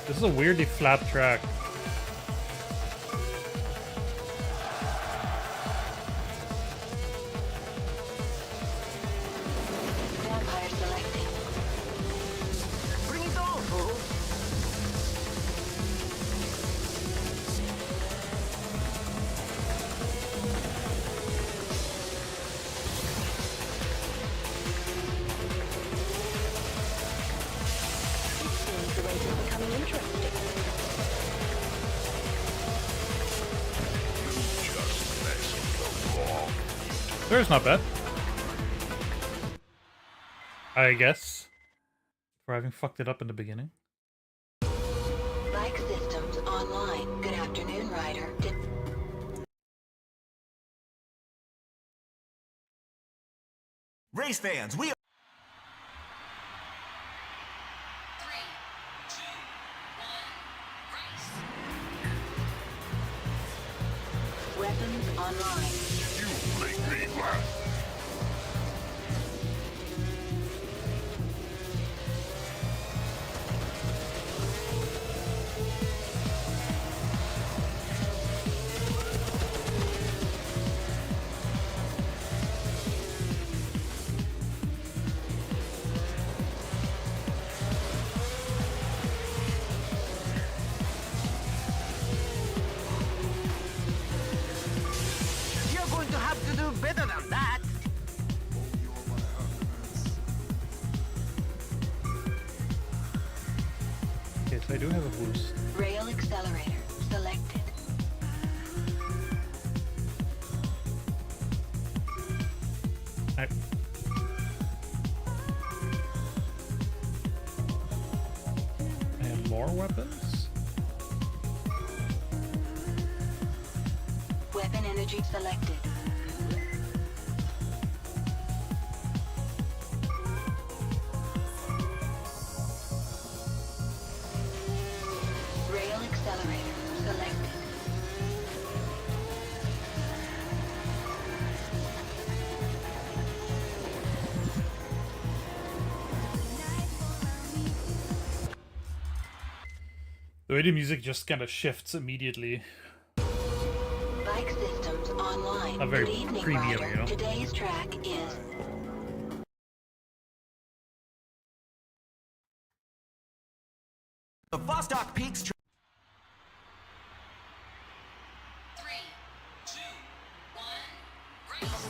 This is a weirdly flat track.
Vampire selected.
Bring it on, fool.
Seems the race is becoming interesting.
There's not bad. I guess. For having fucked it up in the beginning.
Bike systems online. Good afternoon, Ryder.
Race fans, we
3, 2, 1, race.
Weapons online.
You make me laugh.
You're going to have to do better than that.
Okay, so I do have a boost.
Rail accelerator selected.
I... I have more weapons?
Weapon energy selected. Rail accelerator selected.
The way the music just kind of shifts immediately.
Bike systems online.
Not very
Good evening,
premium,
Ryder.
you know?
Today's track is
the Vostok Peaks.
3, 2, 1, race.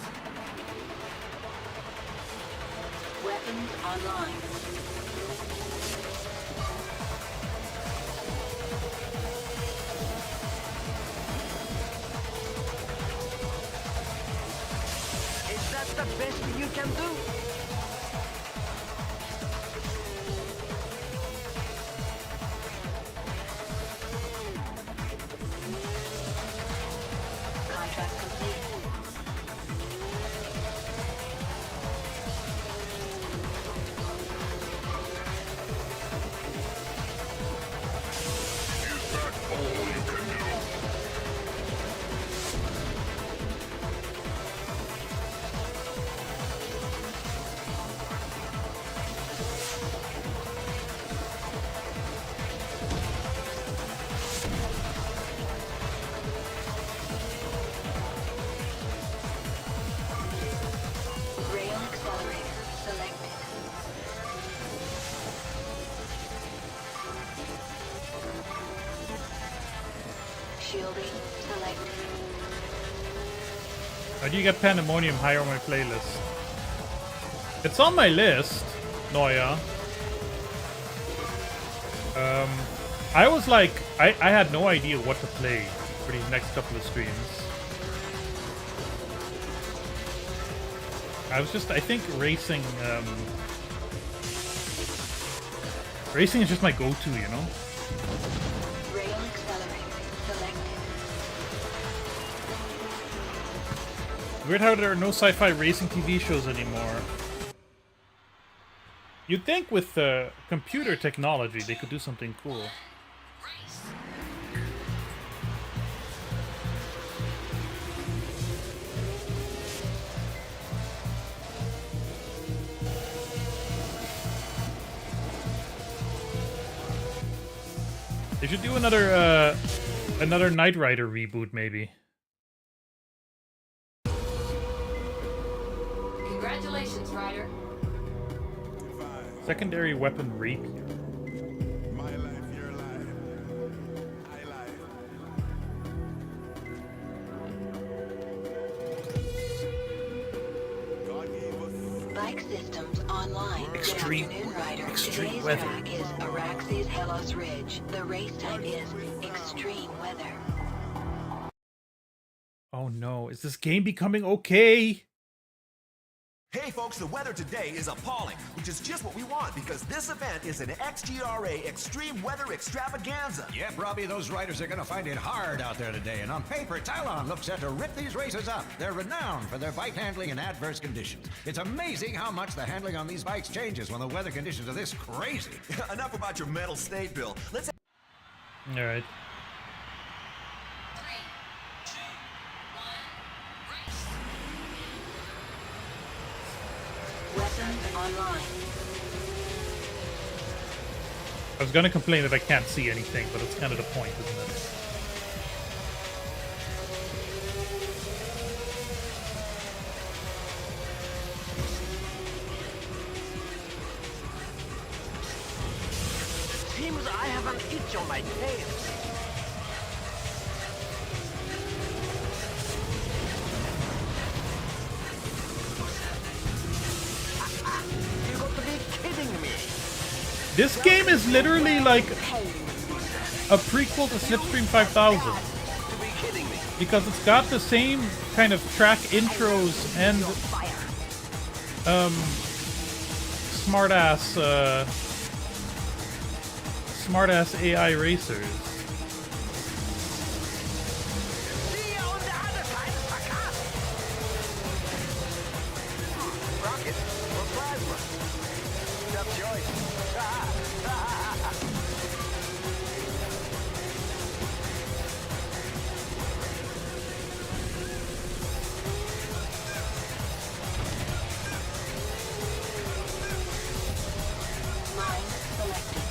weapons online.
Is that the best you can do?
Contract complete.
Is that all you can do?
Rail accelerator selected. Shielding selected.
How do you get Pandemonium higher on my playlist? It's on my list, Noya. I was like, I had no idea what to play for these next couple of streams. I was just, I think racing, racing is just my go-to, you know?
Rail accelerator selected.
Weird how there are no sci-fi racing TV shows anymore. You'd think with computer technology they could do something cool. They should do another Knight Rider reboot, maybe.
Congratulations, Ryder.
Secondary weapon rapier.
My life, your life. I life. God gave us.
Bike systems online.
Extreme-
Good afternoon, Ryder.
extreme
Today's
weather.
track is Araxes Hellos Ridge. The race type is extreme weather.
Oh no, is this game becoming okay?
Hey folks, the weather today is appalling, which is just what we want because this event is an XGRA Extreme Weather Extravaganza.
Yep, Robbie, those riders are going to find it hard out there today, and on paper, Talon looks set to rip these races up. They're renowned for their bike handling in adverse conditions. It's amazing how much the handling on these bikes changes when the weather conditions are this crazy.
Enough about your mental state, Bill. Let's
All right.
3, 2, 1, race.
Weapons online.
I was gonna complain that I can't see anything, but it's kind of the point, isn't it?
Seems I have an itch on my tail. You got to be kidding me.
This game is literally like a prequel to Slipstream 5000.
To be kidding me.
Because it's got the same kind of track intros and smartass AI racers.
See you on the other side, sucker. Rocket or plasma? Tough choice.
Line selected.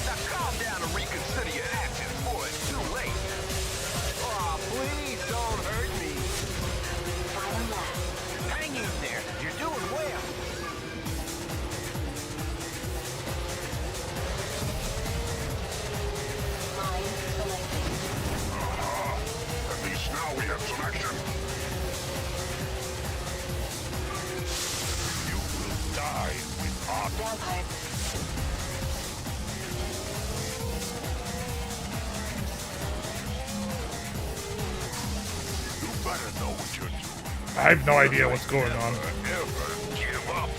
Now calm down and reconsider your actions, boy. It's too late.
Oh, please don't hurt me.
Final lap.
Hang in there. You're doing well.
Line selected.
At least now we have some action. You will die with art.
Vampire.
You better know what you're doing.
I have no idea what's going on.
Ever give up.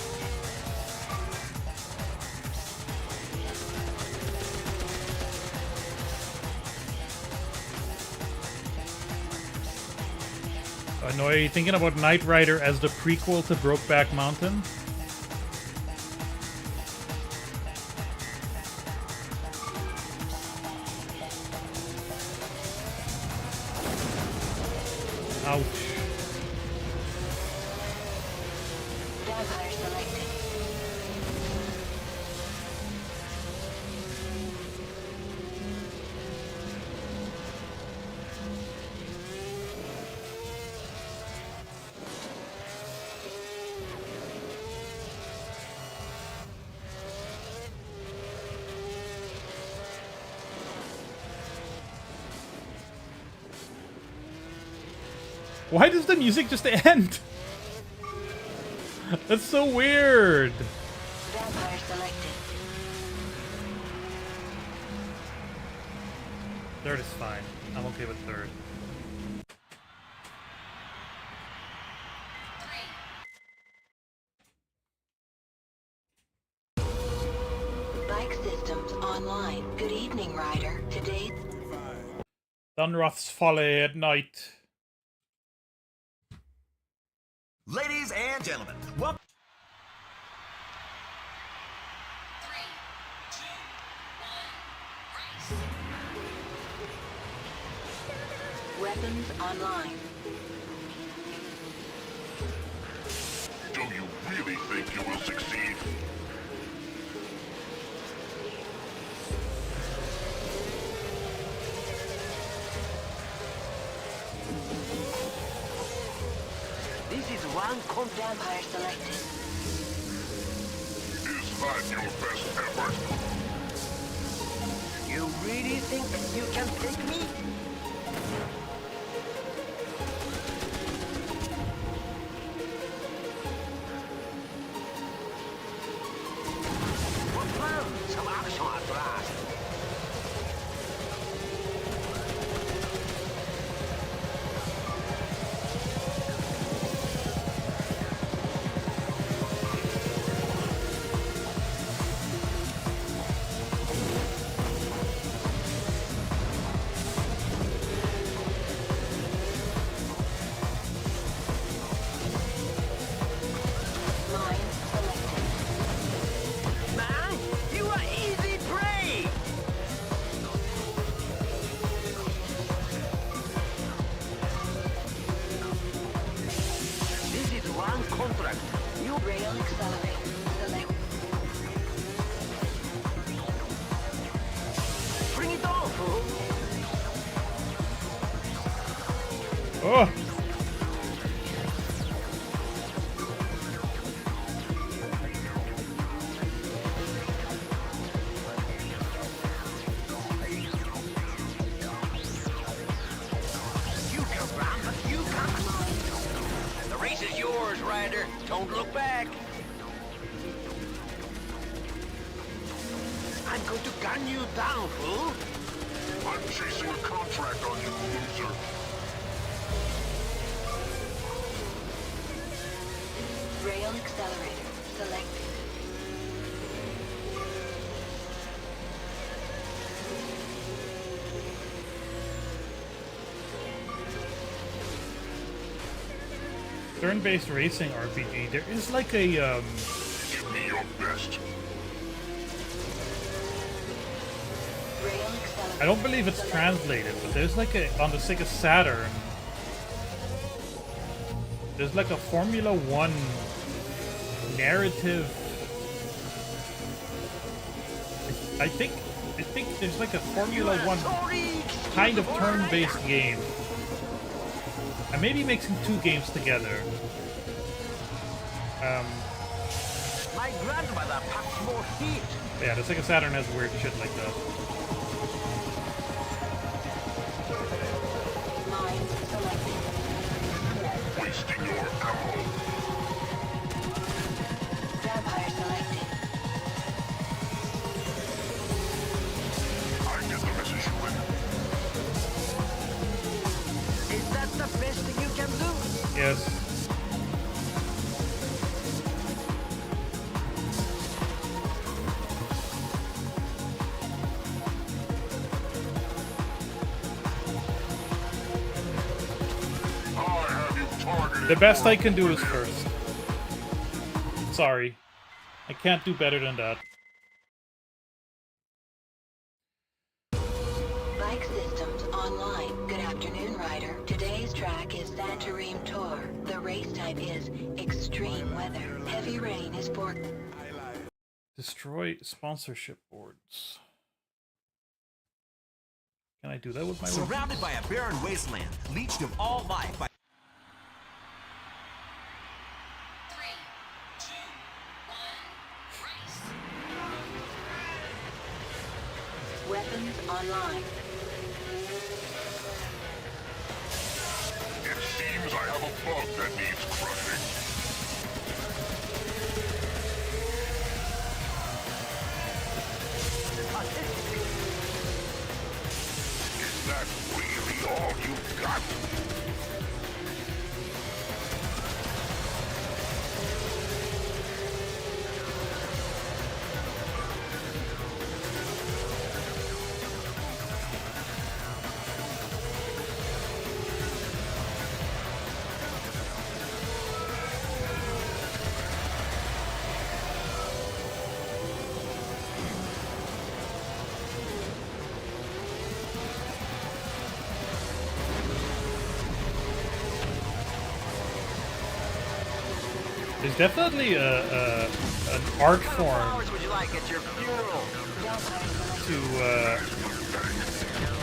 I know, are you thinking about Knight Rider as the prequel to Brokeback Mountain? Ouch.
Vampire selected.
Why does the music just end? That's so weird.
Vampire selected.
Third is fine. I'm okay with third.
3,
Bike systems online. Good evening, Ryder. Today,
Dunroth's Folly at night.
Ladies and gentlemen, welcome.
3, 2, 1, race.
weapons online.
Do you really think you will succeed?
This is one
Vampire selected.
Is that your best effort?
You really think you can take me? What plan? Some action at last.
Mine selected.
Man, you are easy prey! This is one contract.
New rail accelerator. Select.
Bring it on, fool!
Oh!
You can run, but you can't climb. The race is yours, Ryder. Don't look back. I'm going to gun you down, fool.
I'm chasing a contract on you, loser.
Rail accelerator. Selected.
Turn-based racing RPG. There is like a
Give me your best.
Rail accelerator.
I don't believe it's translated, but there's like a on the Sega Saturn. There's like a Formula One narrative. I think there's like a Formula One kind of turn-based game. I may be mixing two games together.
My grandmother packs more heat.
Yeah, the Sega Saturn has weird shit like that.
Mine selected.
Wasting your ammo.
Vampire selected.
I get the message, Win.
Is that the best you can do?
Yes.
I have you targeted.
The best I can do is first. Sorry. I can't do better than that.
Bike systems online. Good afternoon, Ryder. Today's track is Santorim Tour. The race type is extreme weather. Heavy rain is for.
Destroy sponsorship boards. Can I do that with my
Surrounded by a barren wasteland, leached of all life by
3, 2, 1, race.
Weapons online.
It seems I have a bug that needs crushing. Is that really all you've got?
There's definitely an art form
Flowers would you like at your funeral?
to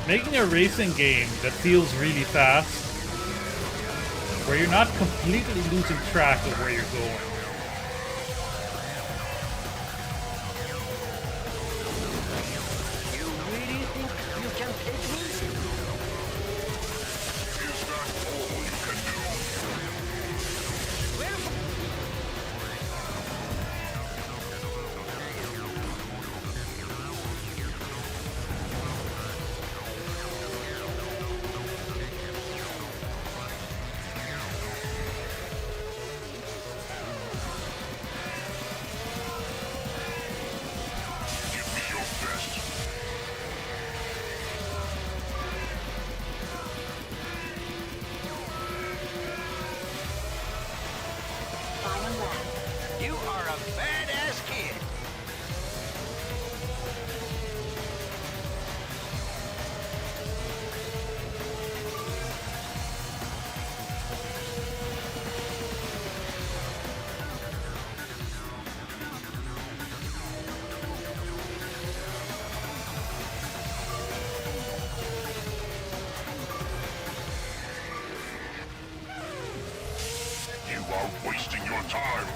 making a racing game that feels really fast, where you're not completely losing track of where you're going.
You really think you can take me?
Is that all you can do? Give me your best.
Final lap.
You are a badass kid.
You are wasting your time.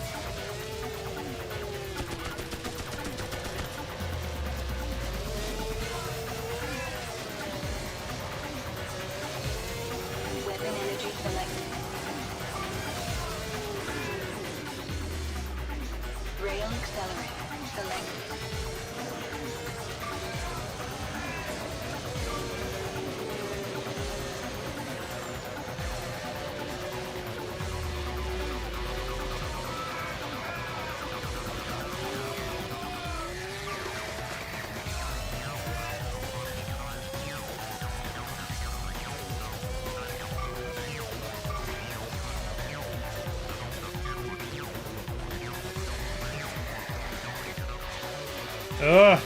Weapon energy selected. Rail accelerator selected.
Ugh.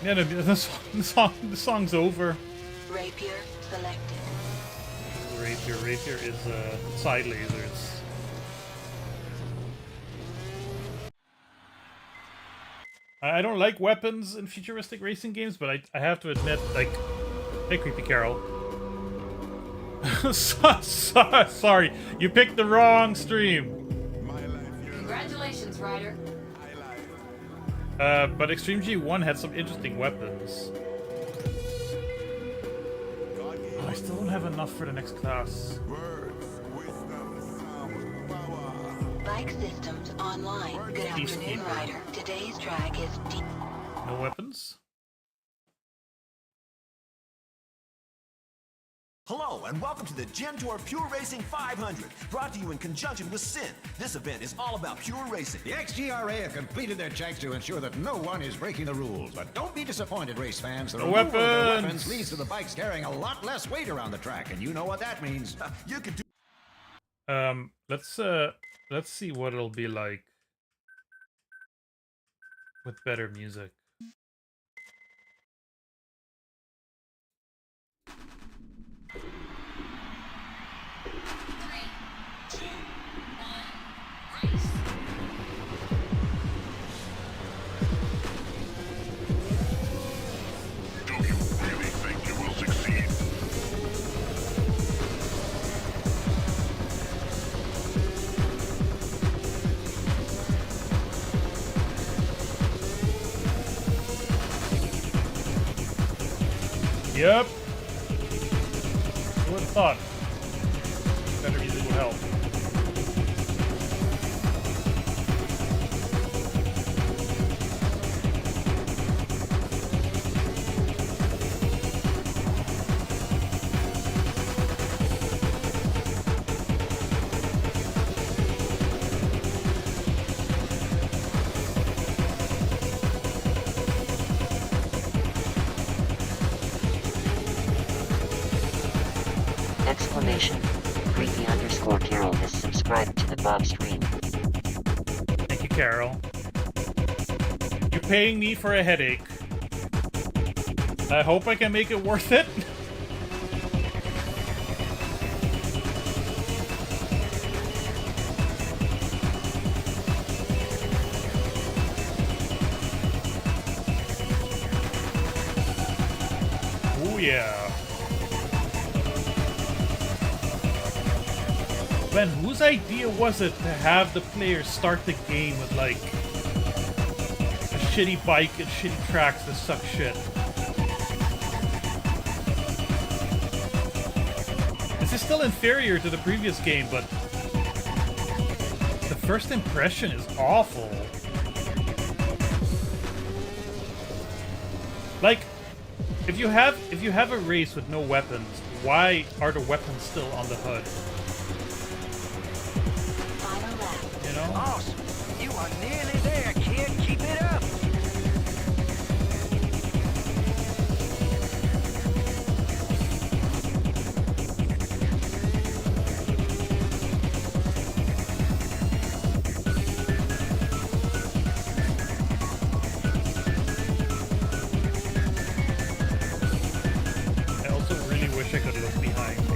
Yeah, no, the song's over.
Rapier selected.
Rapier is side lasers. I don't like weapons in futuristic racing games, but I have to admit, like, hey, Creepy Carol. Sorry, you picked the wrong stream.
Congratulations, Ryder.
But Extreme G1 had some interesting weapons. Oh, I still don't have enough for the next class.
Bike systems online. Good afternoon, Ryder. Today's track is deep.
No weapons?
Hello, and welcome to the Gym Tour Pure Racing 500, brought to you in conjunction with Sin. This event is all about pure racing.
The XGRA have completed their checks to ensure that no one is breaking the rules. But don't be disappointed, race fans. The removal of the weapons leads to the bikes carrying a lot less weight around the track, and you know what that means.
You could do.
Let's see what it'll be like with better music.
Do you really think you will succeed?
Yep. Who would have thought? Better music will help.
Exclamation. Creepy_Carol has subscribed to the BOBSTREAM.
Thank you, Carol. You're paying me for a headache. I hope I can make it worth it. Oh yeah. Man, whose idea was it to have the players start the game with like a shitty bike and shitty tracks that suck shit? This is still inferior to the previous game, but the first impression is awful. Like, if you have a race with no weapons, why are the weapons still on the hood? You know?
Awesome. You are nearly there, kid. Keep it up.
I also really wish I could look behind me.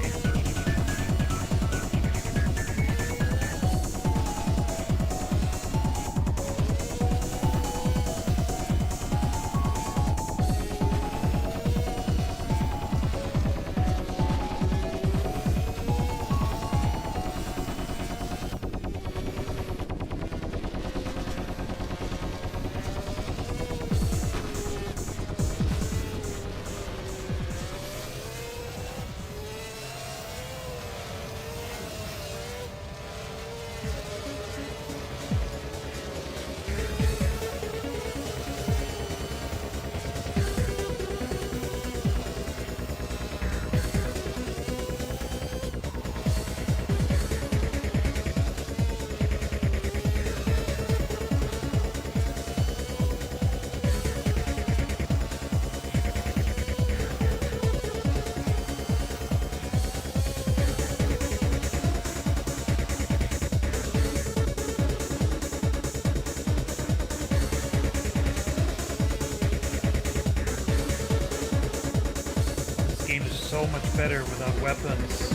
So much better without weapons.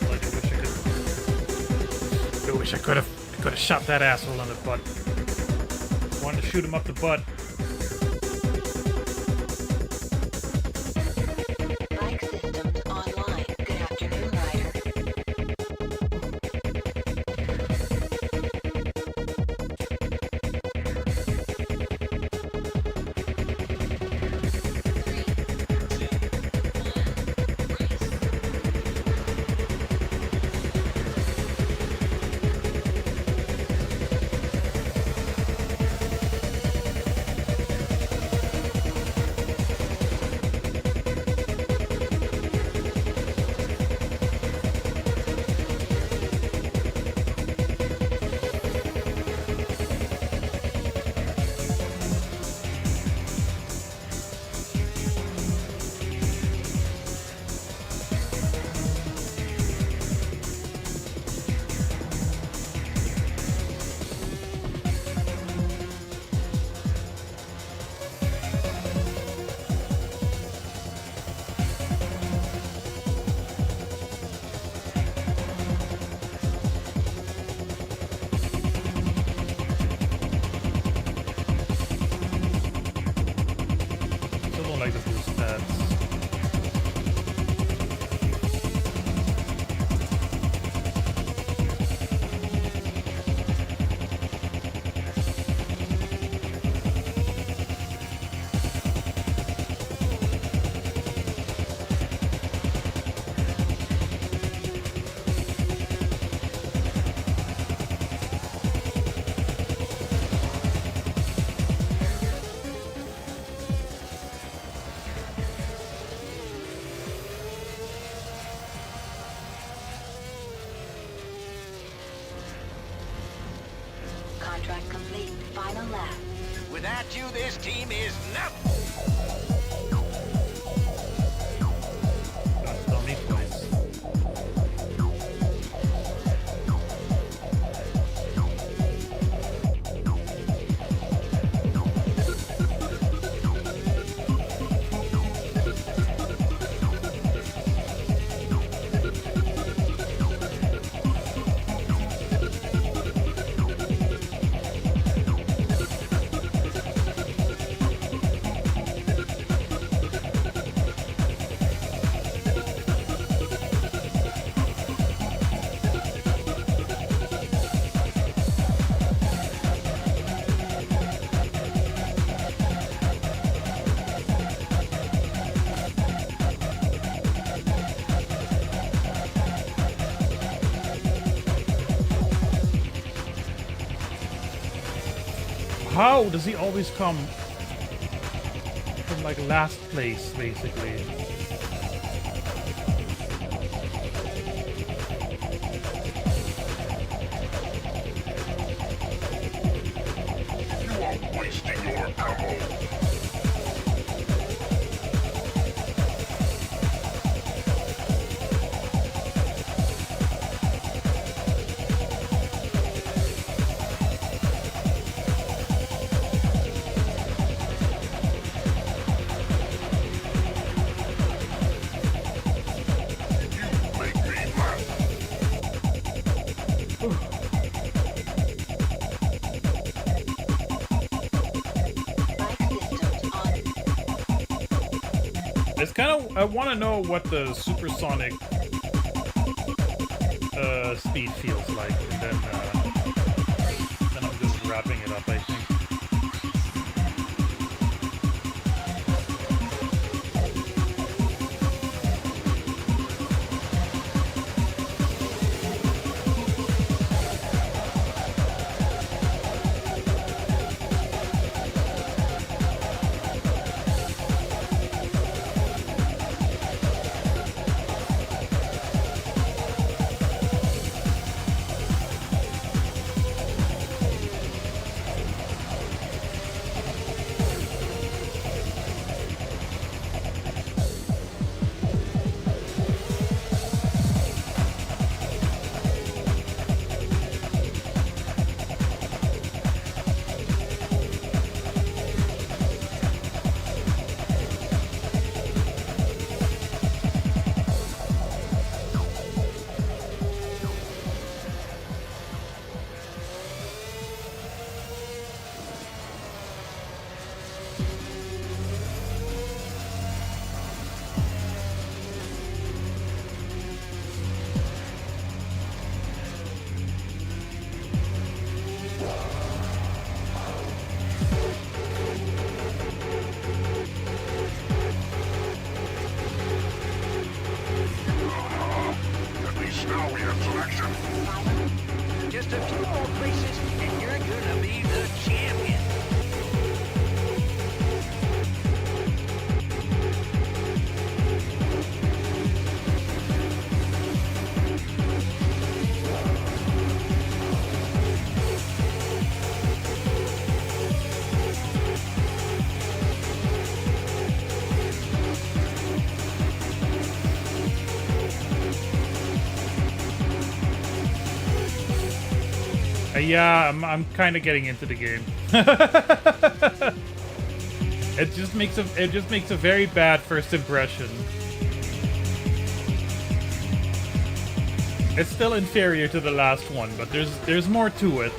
Like, I wish I could have shot that asshole in the butt. Wanted to shoot him up the butt.
Bike systems online. Good afternoon, Ryder.
Like the boost pads.
Contract complete. Final lap.
Without you, this team is nothing.
Don't tell me twice. How does he always come from like last place, basically?
You are wasting your ammo.
It's kind of, I want to know what the supersonic speed feels like, and then I'm just wrapping it up, I think.
Just a few more places, and you're gonna be the champion.
Yeah, I'm kind of getting into the game. It just makes a very bad first impression. It's still inferior to the last one, but there's more to it.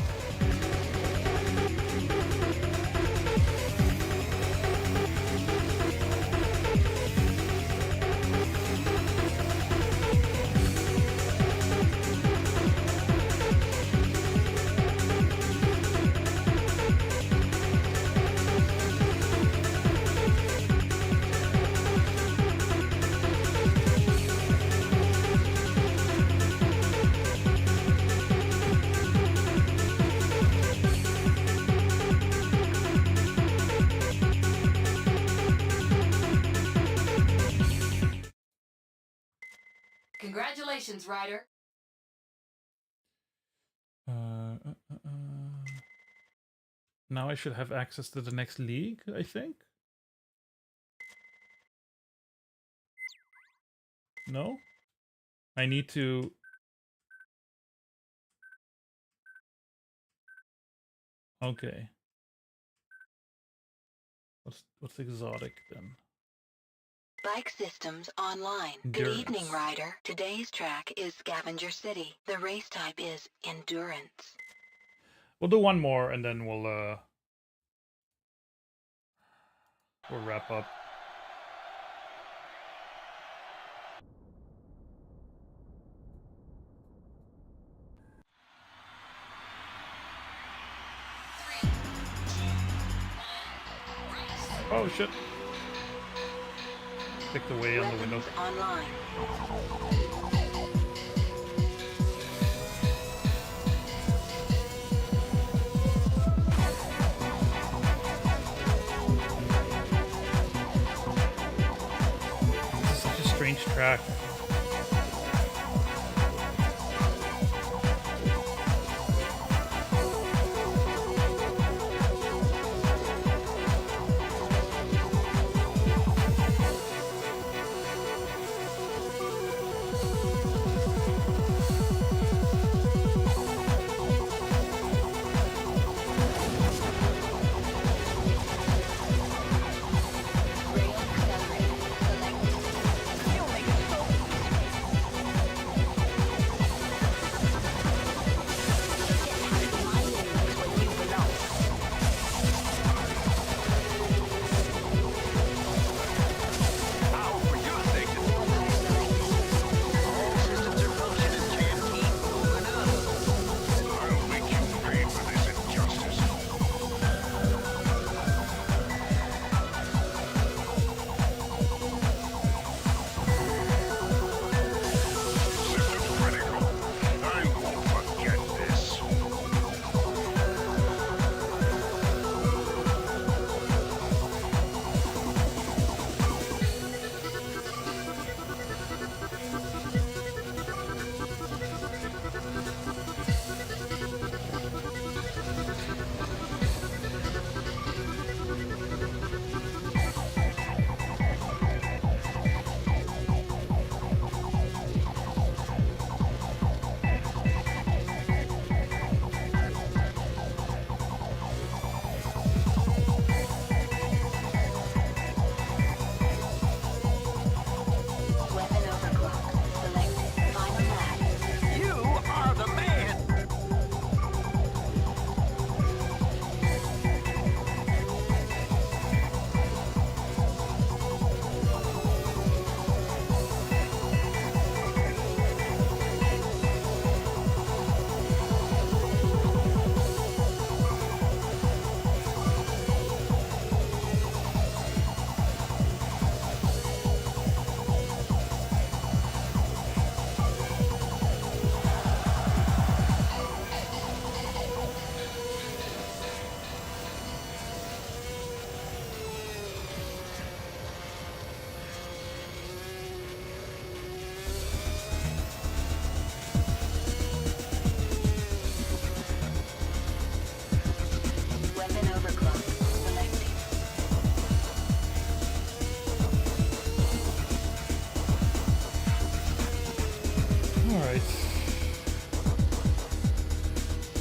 Congratulations, Ryder.
Now I should have access to the next league, I think? No? I need to... Okay. What's exotic then?
Bike systems online. Good evening, Ryder. Today's track is Scavenger City. The race type is Endurance.
We'll do one more and then we'll wrap up. Oh shit. Picked away on the window.
Online.
track.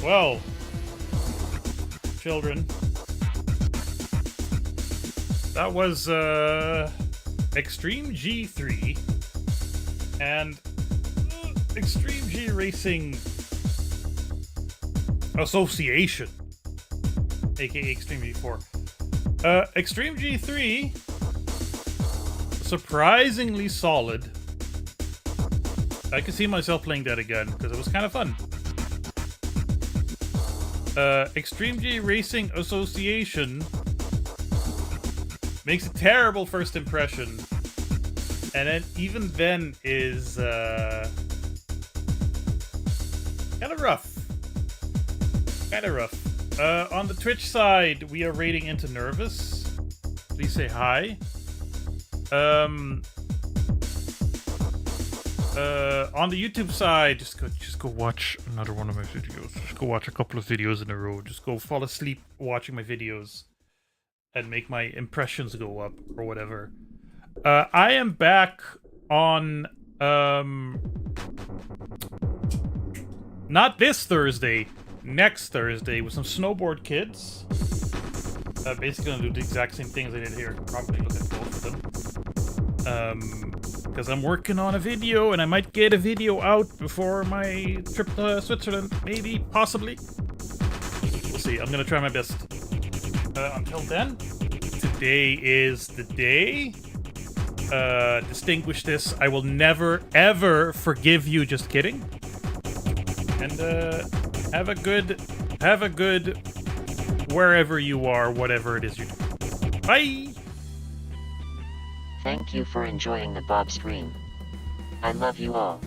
Well, children, that was Extreme G3 and Extreme G Racing Association, aka Extreme G4. Extreme G3, surprisingly solid. I could see myself playing that again because it was kind of fun. Extreme G Racing Association makes a terrible first impression, and then even then is kind of rough. On the Twitch side, we are rating into Nervous. Please say hi. On the YouTube side, just go watch another one of my videos. Just go watch a couple of videos in a row. Just go fall asleep watching my videos and make my impressions go up or whatever. I am back on not this Thursday, next Thursday with some Snowboard Kids. Basically gonna do the exact same things I did here. Probably look at both of them. Because I'm working on a video, and I might get a video out before my trip to Switzerland. Maybe, possibly. We'll see. I'm gonna try my best. Until then, today is the day. Distinguish this. I will never, ever forgive you. Just kidding. And have a good wherever you are, whatever it is you do. Bye.
Thank you for enjoying the BOBSTREAM. I love you all.